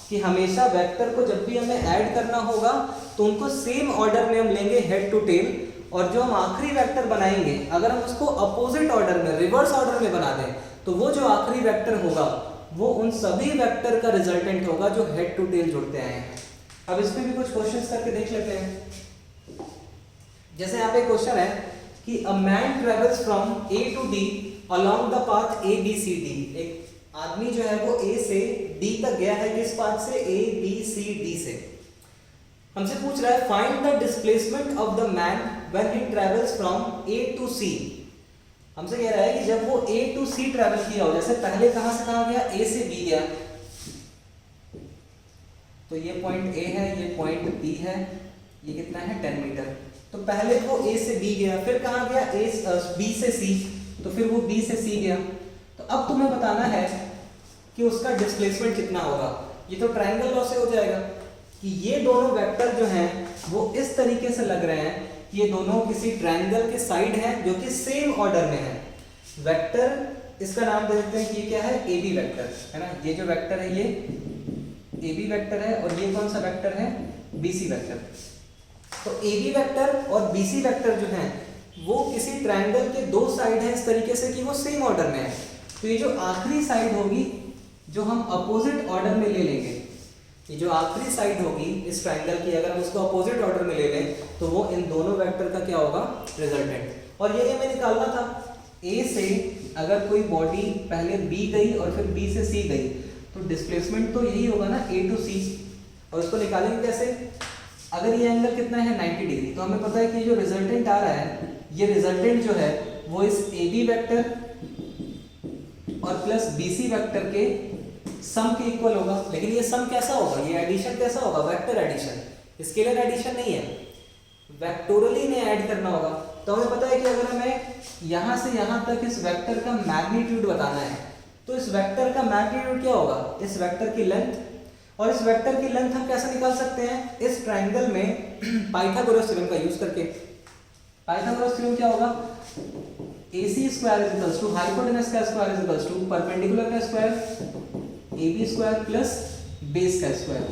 कि हमेशा vector को जब भी हमें ऐड करना होगा तो उनको सेम ऑर्डर में हम लेंगे हेड टू टेल, और जो हम आखिरी वेक्टर बनाएंगे अगर हम उसको अपोजिट ऑर्डर में, रिवर्स ऑर्डर में बना दें, तो वो जो आखिरी वेक्टर होगा वो उन सभी वेक्टर का रिजल्टेंट होगा जो हेड टू टेल जुड़ते आए हैं। अब इस पे भी कुछ क्वेश्चंस करके देख लेते हैं। जैसे यहाँ पे क्वेश्चन है कि a man travels from A to D along the path A B C D. एक आदमी जो है वो ए से डी तक गया है, किस पाथ से? ए बी सी डी से। हमसे पूछ रहा है find the displacement of the man when he travels from A to C. हमसे कह रहा है कि जब वो ए टू सी ट्रेवल किया हो, जैसे पहले कहां से कहां गया? ए से बी गया, तो ये पॉइंट ए है, ये पॉइंट बी है, ये कितना है? 10 मीटर। तो पहले वो ए से बी गया, फिर कहां गया? बी से सी, तो फिर वो बी से सी गया। तो अब तुम्हें बताना है कि उसका डिस्प्लेसमेंट कितना होगा। ये तो ट्रायंगल लॉ से हो जाएगा कि ये दोनों वेक्टर जो हैं वो इस तरीके से लग रहे हैं, ये दोनों किसी ट्रायंगल के साइड हैं जो कि सेम ऑर्डर में है। वेक्टर इसका नाम दे देते हैं कि ये क्या है? ए बी वेक्टर है ना। ये जो वेक्टर है ये ए बी वेक्टर है और ये कौन सा वेक्टर है? B C vector. तो ए बी वेक्टर और बी सी वेक्टर जो हैं वो किसी ट्रायंगल के दो साइड हैं इस तरीके से कि वो सेम ऑर्डर में है। तो ये जो आखिरी साइड होगी जो हम अपोजिट ऑर्डर में ले लेंगे, ये जो आखिरी साइड होगी इस ट्रायंगल की, अगर हम उसको अपोजिट ऑर्डर में ले लें तो वो इन दोनों वेक्टर का क्या होगा? रिजल्टेंट। और ये हमें निकालना था, ए से अगर कोई बॉडी पहले बी गई और फिर बी से सी गई तो डिस्प्लेसमेंट तो यही होगा ना, ए टू सी। और उसको निकालेंगे कैसे? अगर ये एंगल कितना है? 90 डिग्री। तो हमें पता है कि जो रिजल्टेंट आ रहा है, ये रिजल्टेंट जो है वो इस ए बी वेक्टर और प्लस बी सी वेक्टर के सम के इक्वल होगा। लेकिन ये सम कैसा होगा? ये एडिशन कैसा होगा? वेक्टर एडिशन, स्केलर एडिशन नहीं है, वेक्टोरली इन्हें ऐड करना होगा। तो हमें पता है कि अगर हमें यहाँ से यहाँ तक इस वेक्टर का मैग्नीट्यूड बताना है तो इस वेक्टर का मैग्नीट्यूड क्या होगा? इस वेक्टर की लेंथ। और इस वेक्टर की लेंथ हम कैसे निकाल सकते हैं? इस ट्रायंगल में पाइथागोरस थ्योरम का यूज करके। पाइथागोरस थ्योरम क्या होगा? AC square is equals to hypotenuse का square is equals to perpendicular का square AB square plus base का स्क्वायर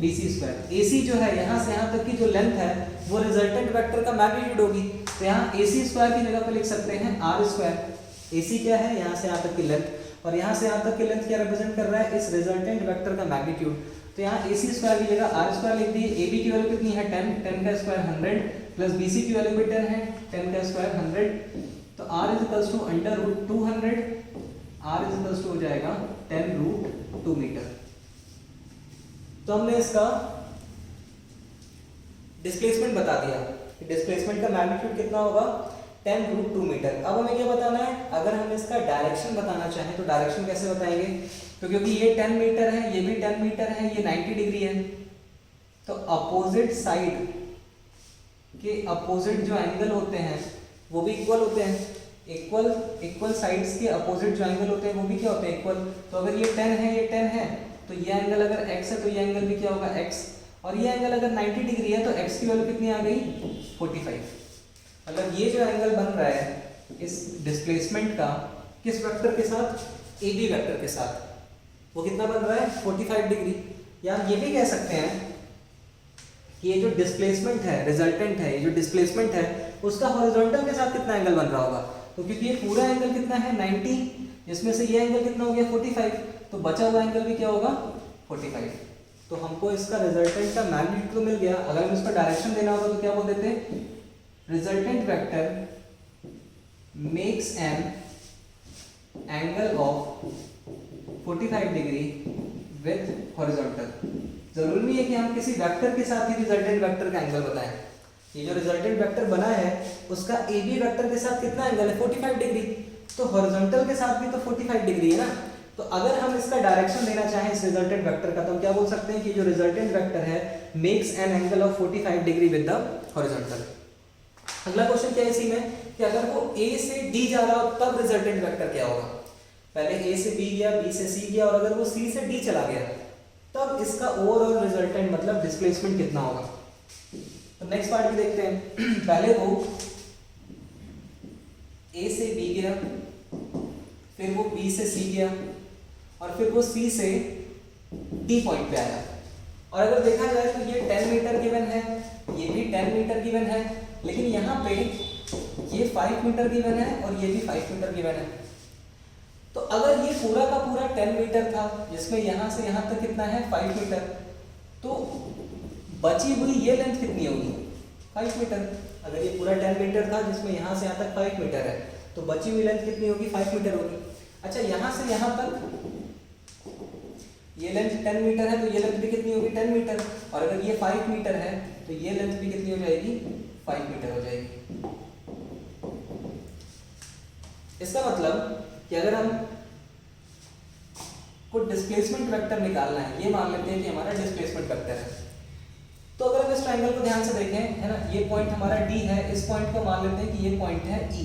BC स्क्वायर। AC जो है यहाँ से यहाँ तक की जो लेंथ है वो रिजल्टेंट वेक्टर का मैग्नीट्यूड होगी। तो यहाँ AC स्क्वायर की जगह पर लिख सकते हैं R स्क्वायर। AC क्या है? यहाँ से यहाँ तक की लेंथ, और यहाँ से यहाँ तक की लेंथ क्या रिप्रेजेंट कर रहा है? इस रिजल्टेंट वेक्टर का मैग्नीट्यूड। तो यहाँ AC स्क्वायर की जगह R स्क्वायर लिख दिए। AB की वैल्यू कितनी है? 10, 10 का स्क्वायर 100 प्लस BC की वैल्यू भी 10 है, 10 का स्क्वायर 100। तो R is equals to under root 200, R is equals to हो जाएगा 10 रूट 2 मीटर। तो हमने इसका डिस्प्लेसमेंट बता दिया। डिस्प्लेसमेंट का मैग्नीट्यूड कितना होगा? 10 रूट 2 मीटर। अब हमें क्या बताना है? अगर हम इसका डायरेक्शन बताना चाहें तो डायरेक्शन कैसे बताएंगे? तो क्योंकि ये 10 मीटर है, ये भी 10 मीटर है, ये 90 डिग्री है, तो अपोजिट साइड के अपोजिट जो एंगल होते हैं वो भी इक्वल होते हैं। इक्वल साइड्स के अपोजिट जो एंगल होते हैं वो भी क्या होते हैं? इक्वल। तो अगर ये 10 है, ये 10 है, तो ये एंगल अगर x है तो ये एंगल भी क्या होगा? x। और ये एंगल अगर 90 डिग्री है तो x की वैल्यू कितनी आ गई? 45। मतलब ये जो एंगल बन रहा है इस डिस्प्लेसमेंट का किस वेक्टर के साथ? ए बी वेक्टर के साथ, वो कितना बन रहा है? 45 डिग्री। या हम ये भी कह सकते हैं कि ये जो डिस्प्लेसमेंट है, रिजल्टेंट है, ये जो डिस्प्लेसमेंट है उसका हॉरिजॉन्टल के साथ कितना एंगल बन रहा होगा? तो क्योंकि ये पूरा एंगल कितना है? 90, जिसमें से ये एंगल कितना हो गया? 45, तो बचा हुआ एंगल भी क्या होगा? 45। तो हमको इसका रिजल्टेंट का मैग्नीट्यूड तो मिल गया। अगर हम इसका डायरेक्शन देना होगा तो क्या बोल देते हैं? Resultant vector makes an angle of 45 degree with horizontal. जरूरी नहीं है कि हम किसी वेक्टर के साथ ही रिजल्टेंट वेक्टर का एंगल बताएं। ये जो रिजल्टेंट वेक्टर बना है उसका ए बी वेक्टर के साथ कितना एंगल है? 45 डिग्री। तो हॉरिजॉन्टल के साथ भी तो 45 डिग्री है ना। तो अगर हम इसका डायरेक्शन देना चाहें इस रिजल्टेंट वेक्टर का तो हम क्या बोल सकते हैं कि जो रिजल्टेंट वेक्टर है makes an angle of 45 degree with the horizontal. अगला क्वेश्चन क्या है इसी में कि अगर वो A से D जा रहा हो तब रिजल्टेंट वेक्टर क्या होगा? पहले A से B गया, B से C गया, और अगर वो C से D चला गया तब इसका ओवरऑल रिजल्टेंट मतलब डिस्प्लेसमेंट कितना होगा? तो नेक्स्ट पार्ट भी देखते हैं। पहले वो A से B गया, फिर वो B से C गया, और फिर वो C से D पॉइंट पे आया। और अगर देखा जाए तो ये 10 मीटर गिवन है, ये भी 10 मीटर गिवन है, लेकिन यहाँ पे ये 5 मीटर गिवन है और ये भी 5 मीटर गिवन है। तो अगर ये पूरा का पूरा 10 मीटर था जिसमें यहाँ से यहाँ तक कितना है 5 मीटर, तो बची हुई ये लेंथ कितनी होगी 5 मीटर। अगर ये पूरा 10 मीटर था जिसमें यहाँ से यहाँ तक 5 मीटर है तो बची हुई लेंथ कितनी होगी 5 मीटर होगी। अच्छा यहाँ से यहाँ तक ये लेंथ 10 मीटर है तो ये लेंथ भी कितनी होगी 10 मीटर, और अगर ये 5 मीटर है तो ये लेंथ भी कितनी हो जाएगी 5 मीटर हो जाएगी। इसका मतलब कि अगर हम को डिस्प्लेसमेंट वेक्टर निकालना है, ये मान लेते हैं कि हमारा डिस्प्लेसमेंट वेक्टर है, तो अगर हम इस ट्रायंगल को ध्यान से देखें है ना, ये पॉइंट हमारा डी है, इस पॉइंट को मान लेते हैं कि ये पॉइंट है ई।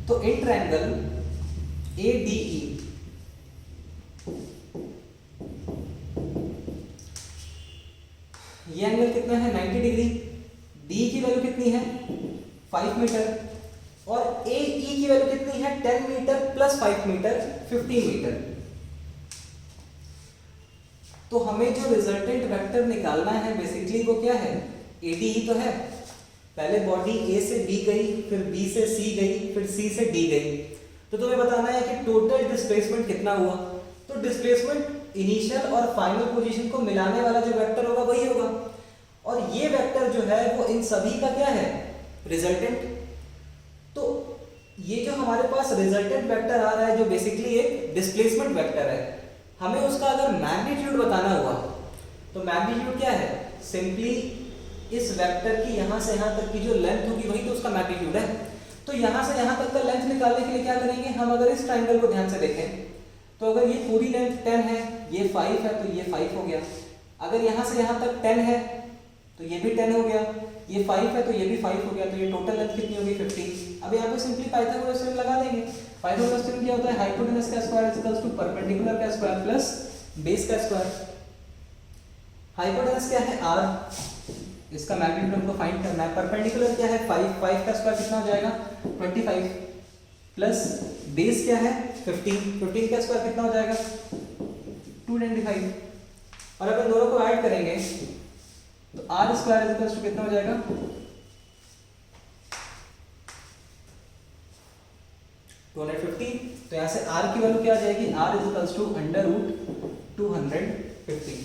तो in triangle A D E ये एंगल कितना है 90 डिग्री, डी की वैल्यू कितनी है 5 मीटर और ए ई की वैल्यू कितनी है 10 मीटर प्लस 5 मीटर 15 मीटर। तो हमें जो रिजल्टेंट वेक्टर निकालना है बेसिकली वो क्या है ए डी ही तो है। पहले बॉडी ए से बी गई, फिर बी से सी गई, फिर सी से डी गई, तो तुम्हें बताना है कि टोटल डिस्प्लेसमेंट कितना हुआ। तो डिस्प्लेसमेंट इनिशियल और फाइनल पोजीशन को मिलाने वाला जो वेक्टर होगा वही होगा, और ये वेक्टर जो है वो इन सभी का क्या है रिजल्टेंट। तो ये जो हमारे पास रिजल्टेंट वेक्टर आ रहा है जो बेसिकली एक डिस्प्लेसमेंट वेक्टर है, हमें उसका अगर मैग्नीट्यूड बताना हुआ तो मैग्नीट्यूड क्या है सिंपली इस वेक्टर की यहाँ से यहाँ तक की जो लेंथ होगी वही तो उसका मैग्नीट्यूड है। तो यहाँ से यहाँ तक का लेंथ निकालने के लिए क्या करेंगे हम, अगर इस ट्रायंगल को ध्यान से देखें तो अगर ये पूरी लेंथ 10 है, ये 5 है तो ये 5 हो गया। अगर यहाँ से यहाँ तक 10 है तो ये भी 10 हो गया, ये 5 है तो ये भी 5 हो गया, तो ये टोटल लेंथ कितनी होगी 15। अब यहाँ पे सिंपली पाइथागोरस थ्योरम लगा देंगे। पाइथागोरस थ्योरम क्या होता है हाइपोटेनस का square is equals to perpendicular का स्क्वायर प्लस बेस का स्क्वायर। हाइपोटेनस क्या है r, इसका मैग्नीट्यूड हमको फाइंड करना है। परपेंडिकुलर क्या है 5, 5 का स्क्वायर कितना हो जाएगा 25 प्लस बेस क्या है 15, 15 का स्क्वायर कितना हो जाएगा 295। और अगर दोनों को ऐड करेंगे तो r square is equals to कितना हो जाएगा 250। तो यहाँ से r की वैल्यू क्या आ जाएगी r is equals to under root 250।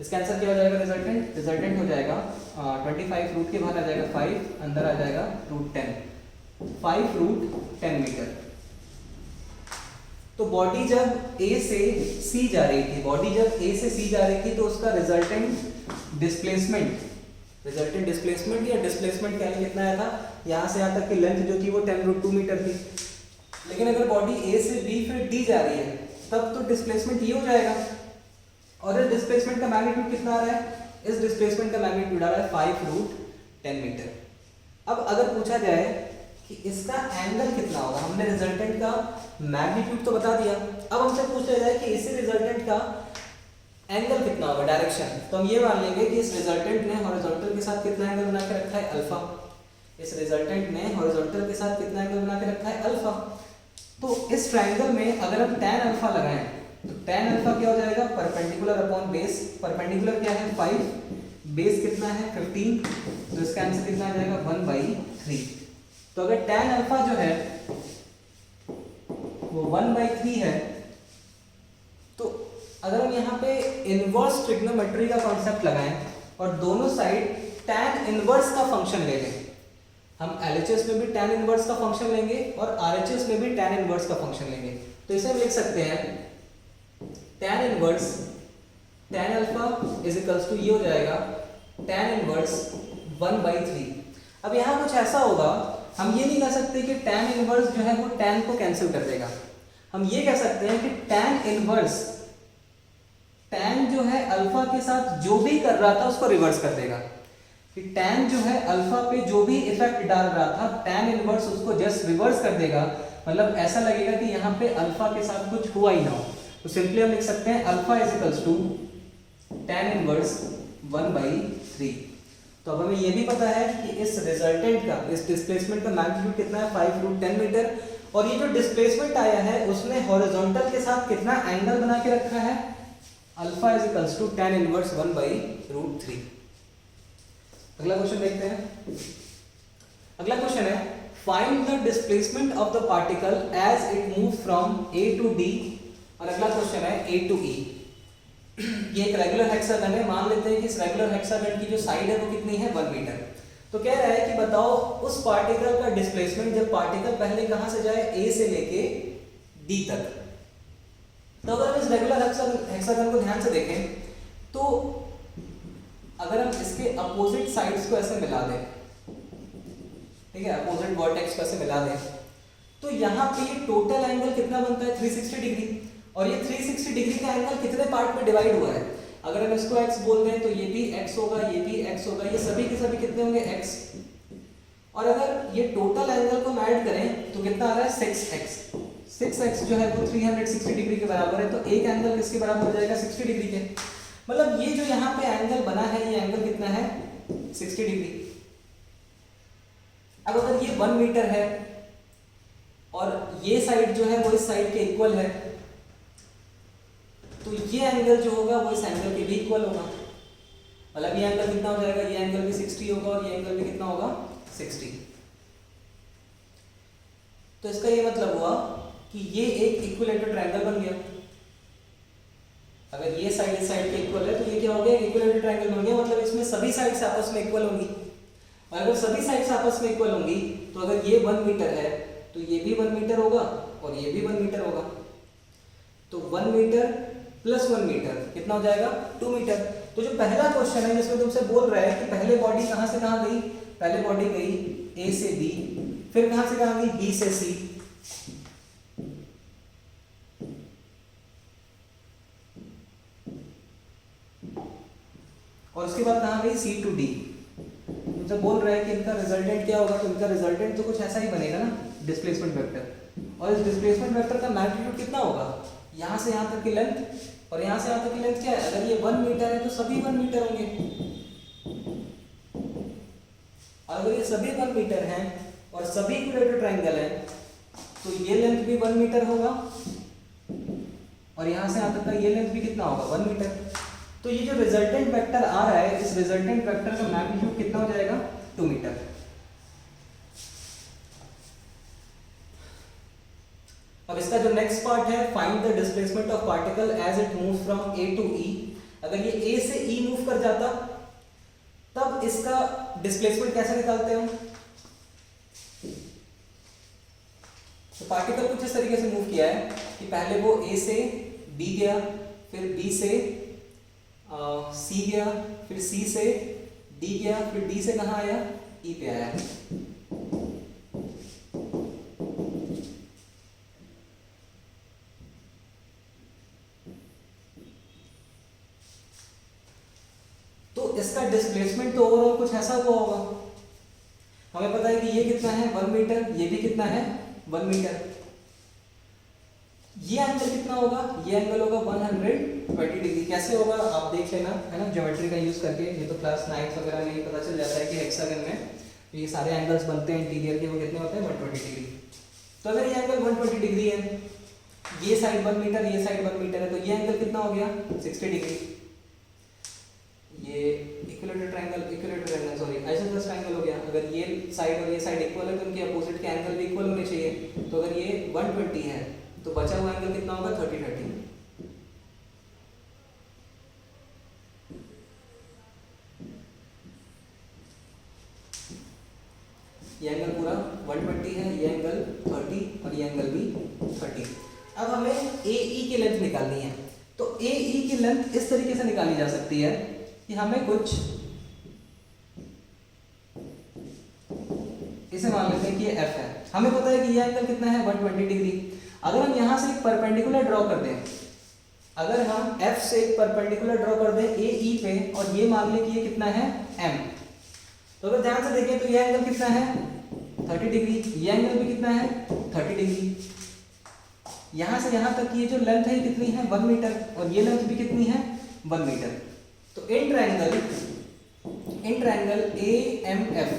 इसका आंसर क्या हो जाएगा रिजल्टेंट, रिजल्टेंट हो जाएगा 25 रूट के बाहर आ जाएगा 5, अंदर आ जाएगा रूट 10, 5 रूट 10 मीटर। तो बॉडी जब A से C जा रही थी, बॉडी जब A से C जा रही थी तो उसका रिजल्टेंट डिस्प्लेसमेंट, रिजल्टेंट डिस्प्लेसमेंट या डिस्प्लेसमेंट क्या कितना आया था, यहाँ से यहाँ तक की लेंथ जो थी वो 10 रूट 2 मीटर थी। लेकिन अगर बॉडी A से B फिर D जा रही है तब तो डिस्प्लेसमेंट ये हो जाएगा, और इस डिस्प्लेसमेंट का मैग्नीट्यूड कितना आ रहा है, इस डिस्प्लेसमेंट का मैग्नीट्यूड आ रहा है 5 रूट 10 मीटर। अब अगर पूछा जाए कि इसका एंगल कितना होगा, हमने रिजल्टेंट का मैग्नीट्यूड तो बता दिया, अब हमसे पूछा जाए कि इसी रिजल्टेंट का एंगल कितना होगा डायरेक्शन, तो हम ये मान लेंगे कि इस रिजल्टेंट ने हॉरिजॉन्टल के साथ कितना एंगल बना के रखा है अल्फा, इस रिजल्टेंट ने हॉरिजॉन्टल के साथ कितना एंगल बना के रखा है अल्फा। तो इस ट्रायंगल में अगर हम tan अल्फा लगाएं तो tan अल्फा क्या हो जाएगा परपेंडिकुलर अपॉन बेस, परपेंडिकुलर क्या है 5, बेस कितना है 15, तो इसका आंसर कितना आ जाएगा 1/3। तो अगर tan अल्फा जो है वो 1/3 है, तो अगर हम यहाँ पे इनवर्स ट्रिग्नोमेट्री का कॉन्सेप्ट लगाएं और दोनों साइड tan इनवर्स का फंक्शन ले लें, हम LHS में भी tan इनवर्स का फंक्शन लेंगे और RHS में भी tan इनवर्स का फंक्शन लेंगे, तो इसे हम लिख सकते हैं tan inverse tan alpha is equals to ये हो जाएगा tan इनवर्स 1/3। अब यहाँ कुछ ऐसा होगा, हम ये नहीं कह सकते कि tan इनवर्स जो है वो tan को कैंसिल कर देगा, हम ये कह सकते हैं कि tan इनवर्स tan जो है अल्फा के साथ जो भी कर रहा था उसको रिवर्स कर देगा, कि tan जो है अल्फा पे जो भी इफेक्ट डाल रहा था tan इनवर्स उसको जस्ट रिवर्स कर देगा। मतलब ऐसा लगेगा कि यहाँ पे अल्फा के साथ कुछ हुआ ही ना हो, तो सिंपली हम लिख सकते हैं alpha is equals to tan inverse 1/3। तो अब हमें ये भी पता है कि इस रिजल्टेंट का, इस डिस्प्लेसमेंट का मैग्नीट्यूड कितना है 5 रूट 10 मीटर, और ये जो डिस्प्लेसमेंट आया है उसने हॉरिजॉन्टल के साथ कितना एंगल बना के रखा है alpha is equals to tan inverse 1/3। अगला क्वेश्चन देखते हैं। अगला क्वेश्चन है find the displacement of the particle as it move from A to D, और अगला क्वेश्चन है ए टू ई। ये एक रेगुलर हेक्सागन है, मान लेते हैं कि इस रेगुलर हेक्सागन की जो साइड है वो कितनी है 1 मीटर। तो कह रहा है कि बताओ उस पार्टिकल का डिस्प्लेसमेंट जब पार्टिकल पहले कहां से जाए ए से लेके डी तक। तो अगर हम इस रेगुलर हेक्सागन को ध्यान से देखें तो अगर हम इसके अपोजिट साइड्स को ऐसे मिला दें, ठीक है, अपोजिट वर्टेक्स को ऐसे मिला दें, तो यहाँ पे ये टोटल एंगल कितना बनता है 360 डिग्री। और ये 360 डिग्री का एंगल कितने पार्ट में डिवाइड हुआ है, अगर हम इसको x बोल दें तो ये भी x होगा, ये भी x होगा, ये सभी के सभी कितने होंगे x। और अगर ये टोटल एंगल को हम ऐड करें तो कितना आ रहा है 6x। 6x जो है वो 360 डिग्री के बराबर है, तो एक एंगल किसके बराबर हो जाएगा 60 डिग्री के। मतलब ये जो यहाँ पे एंगल बना है ये एंगल कितना है 60 डिग्री। अब अगर ये 1 मीटर है और ये साइड जो है वो इस साइड के इक्वल है, तो ये एंगल जो होगा वो इस एंगल के भी इक्वल होगा। मतलब ये एंगल कितना हो जाएगा, ये एंगल भी 60 होगा और ये एंगल भी कितना होगा 60। तो इसका ये मतलब हुआ कि ये एक इक्विलेटरल ट्रायंगल बन गया। अगर ये साइड इस साइड के इक्वल है तो ये क्या हो गया, इक्विलेटरल ट्रायंगल बन गया। मतलब इसमें सभी साइड्स आपस में इक्वल होंगी, और अगर सभी साइड्स आपस में इक्वल होंगी तो अगर ये 1 मीटर है तो ये भी 1 मीटर होगा और ये भी 1 मीटर होगा। तो 1 मीटर प्लस 1 मीटर कितना हो जाएगा 2 मीटर। तो जो पहला क्वेश्चन है जिसमें तुमसे बोल रहा है कि पहले बॉडी कहां से कहां गई, पहले बॉडी गई ए से बी, फिर कहां से कहां गई बी से सी, और उसके बाद कहां गई सी टू डी। तुमसे बोल रहा है कि इनका रिजल्टेंट क्या होगा, तो इनका रिजल्टेंट तो कुछ ऐसा ही बनेगा ना, डिस्प्लेसमेंट वेक्टर। और इस डिस्प्लेसमेंट वेक्टर का मैग्नीट्यूड कितना होगा, यहाँ से यहाँ तक की लेंथ और यहाँ से यहाँ तक की लेंथ क्या है। अगर ये 1 मीटर है तो सभी 1 मीटर होंगे, और अगर ये सभी 1 मीटर हैं और सभी इक्विलेटरल ट्रायंगल है तो ये लेंथ भी 1 मीटर होगा और यहाँ से यहाँ तक का ये लेंथ भी कितना होगा 1 मीटर। तो ये जो रिजल्टेंट वेक्टर आ रहा है, इस रिजल्टेंट वेक्टर का मैग्नीट्यूड कितना हो जाएगा 2 मीटर। अब इसका जो नेक्स्ट पार्ट है find the displacement of particle as it move from A to E. अगर ये ए से ई मूव कर जाता तब इसका डिस्प्लेसमेंट कैसे निकालते हैं हम। तो पार्टिकल कुछ इस तरीके से मूव किया है कि पहले वो ए से बी गया, फिर बी से सी गया, फिर सी से डी गया, फिर डी से कहां आया ई पे आया। तो इसका डिस्प्लेसमेंट तो ओवरऑल कुछ ऐसा हुआ होगा। हमें पता है कि ये कितना है 1 मीटर, ये भी कितना है 1 मीटर। ये एंगल कितना होगा, ये एंगल होगा 120 डिग्री। कैसे होगा आप देख लेना, है ना, ज्योमेट्री का यूज करके। ये तो क्लास 9 वगैरह में ही पता चल जाता है कि हेक्सागन में ये सारे एंगल्स बनते हैं इंटीरियर के, वो कितने होते हैं 120 डिग्री। तो अगर ये एंगल 120 डिग्री है, ये साइड 1 मीटर, ये साइड 1 मीटर है, तो ये एंगल कितना हो गया 60 डिग्री। ये equilateral triangle sorry isosceles triangle हो गया। अगर ये साइड और ये साइड इक्वल है तो उनके अपोजिट के एंगल भी इक्वल होने चाहिए। तो अगर ये 120 है तो बचा हुआ एंगल कितना होगा 30-30। ये एंगल पूरा 120 है, ये एंगल 30 और ये एंगल भी 30। अब हमें AE की लेंथ निकालनी है। तो AE की लेंथ इस तरीके से निकाली जा सकती है कि हमें कुछ इसे मान लेते हैं कि ये F है। हमें पता है कि ये एंगल कितना है 120 डिग्री। अगर हम यहां से एक परपेंडिकुलर ड्रॉ कर दें, अगर हम F से एक परपेंडिकुलर ड्रॉ कर दें AE पे, और ये मान लें कि ये कितना है M, तो अगर ध्यान से देखें तो ये एंगल कितना है 30 डिग्री, ये एंगल भी कितना है 30 डिग्री। यहां से यहां तक की ये जो लेंथ है कितनी है 1 मीटर, और ये लेंथ भी कितनी है 1 मीटर। तो इन ट्रायंगल AMF,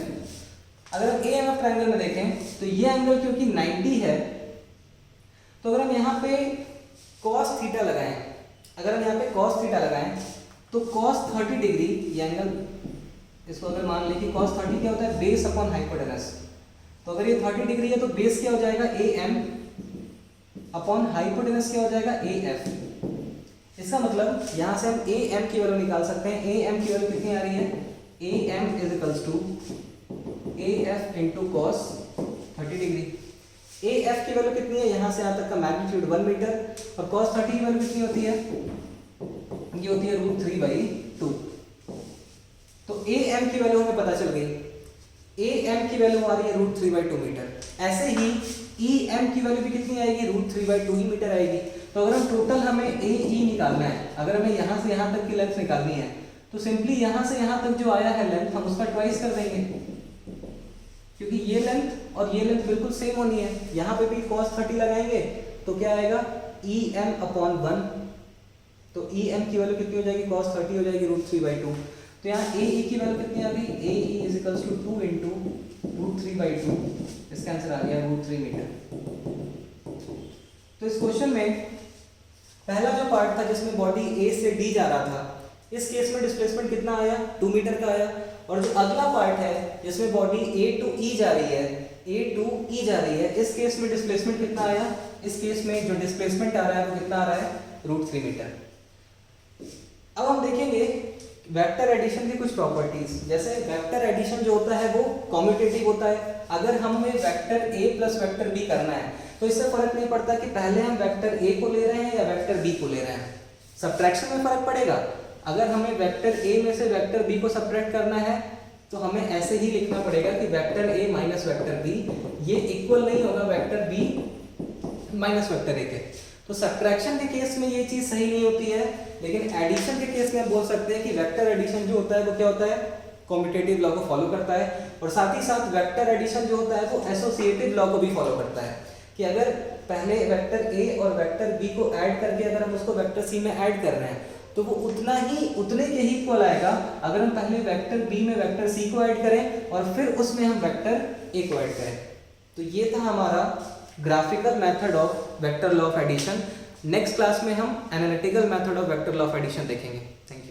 अगर हम AMF ट्रायंगल में देखें तो ये एंगल क्योंकि 90 है, तो अगर हम यहाँ पे cos थीटा लगाएं, अगर हम यहाँ पे cos थीटा लगाएं तो cos 30 डिग्री ये एंगल, इसको अगर मान लें कि cos 30 क्या होता है बेस अपॉन हाइपोटेनस, तो अगर ये 30 डिग्री है तो बेस क्या हो जाएगा AM अपॉन हाइपोटेनस क्या हो जाएगा AF। इसका मतलब यहाँ से हम AM की वैल्यू निकाल सकते हैं। AM की वैल्यू कितनी आ रही है, AM is equals to AF into cos 30 degree. AF की वैल्यू कितनी है, यहाँ से यहाँ तक का मैग्नीट्यूड 1 मीटर, और कॉस 30 की वैल्यू कितनी होती है, ये होती है √3/2। तो AM की वैल्यू हमें पता चल गई, AM की वैल्यू आ रही है √3/2 मीटर। ऐसे ही EM की वैल्यू भी कितनी आएगी, √3/2 ही मीटर आएगी। तो अगर हम टोटल हमें AE निकालना है, अगर हमें यहाँ से यहाँ तक की लेंथ निकालनी है, तो सिंपली यहाँ से यहाँ तक जो आया है लेंथ, हम उसका ट्वाइस कर देंगे, क्योंकि ये लेंथ और ये लेंथ बिल्कुल सेम होनी है। यहाँ पे भी cos 30 लगाएंगे तो क्या आएगा, EM अपॉन 1। तो EM की वैल्यू कितनी हो जाएगी, cos 30 हो जाएगी √3/2। तो यहाँ AE की वैल्यू कितनी आ गई, AE is equals to 2 into √3/2। इसका आंसर आ गया √3 मीटर। तो इस क्वेश्चन में पहला जो पार्ट था जिसमें बॉडी A से D जा रहा था, इस केस में डिस्प्लेसमेंट कितना आया, 2 मीटर का आया। और जो अगला पार्ट है जिसमें बॉडी A to E जा रही है, इस केस में डिस्प्लेसमेंट कितना आया, इस केस में जो डिस्प्लेसमेंट आ रहा है वो कितना आ रहा है, √3 मीटर। अब हम देखेंगे वेक्टर एडिशन की कुछ प्रॉपर्टीज। जैसे वेक्टर एडिशन जो होता है वो कम्यूटेटिव होता है। अगर हमें vector A plus vector B करना है तो इससे फर्क नहीं पड़ता कि पहले हम वेक्टर A को ले रहे हैं या वेक्टर B को ले रहे हैं, सब्ट्रैक्शन में फर्क पड़ेगा। अगर हमें वेक्टर A में से वेक्टर B को सब्ट्रैक्ट करना है तो हमें ऐसे ही लिखना पड़ेगा कि vector A minus vector B, ये इक्वल नहीं होगा vector B minus vector A के। तो सब्ट्रैक्शन के केस में ये चीज सही नहीं होती है, लेकिन एडिशन के केस में हम बोल सकते हैं कि वेक्टर एडिशन जो होता है वो क्या होता है, कम्यूटेटिव लॉ को फॉलो करता है। और साथ ही साथ वेक्टर एडिशन जो होता है वो एसोसिएटिव लॉ को भी फॉलो करता है, कि अगर पहले वेक्टर A और वेक्टर B को ऐड करके अगर हम उसको वेक्टर C में ऐड कर रहे हैं तो वो उतने के ही इक्वल आएगा अगर हम पहले वेक्टर B में वेक्टर C को ऐड करें और फिर उसमें हम वेक्टर A को ऐड करें। तो ये था हमारा graphical method of vector law of addition. Next class में हम analytical method of vector law of addition देखेंगे। Thank you.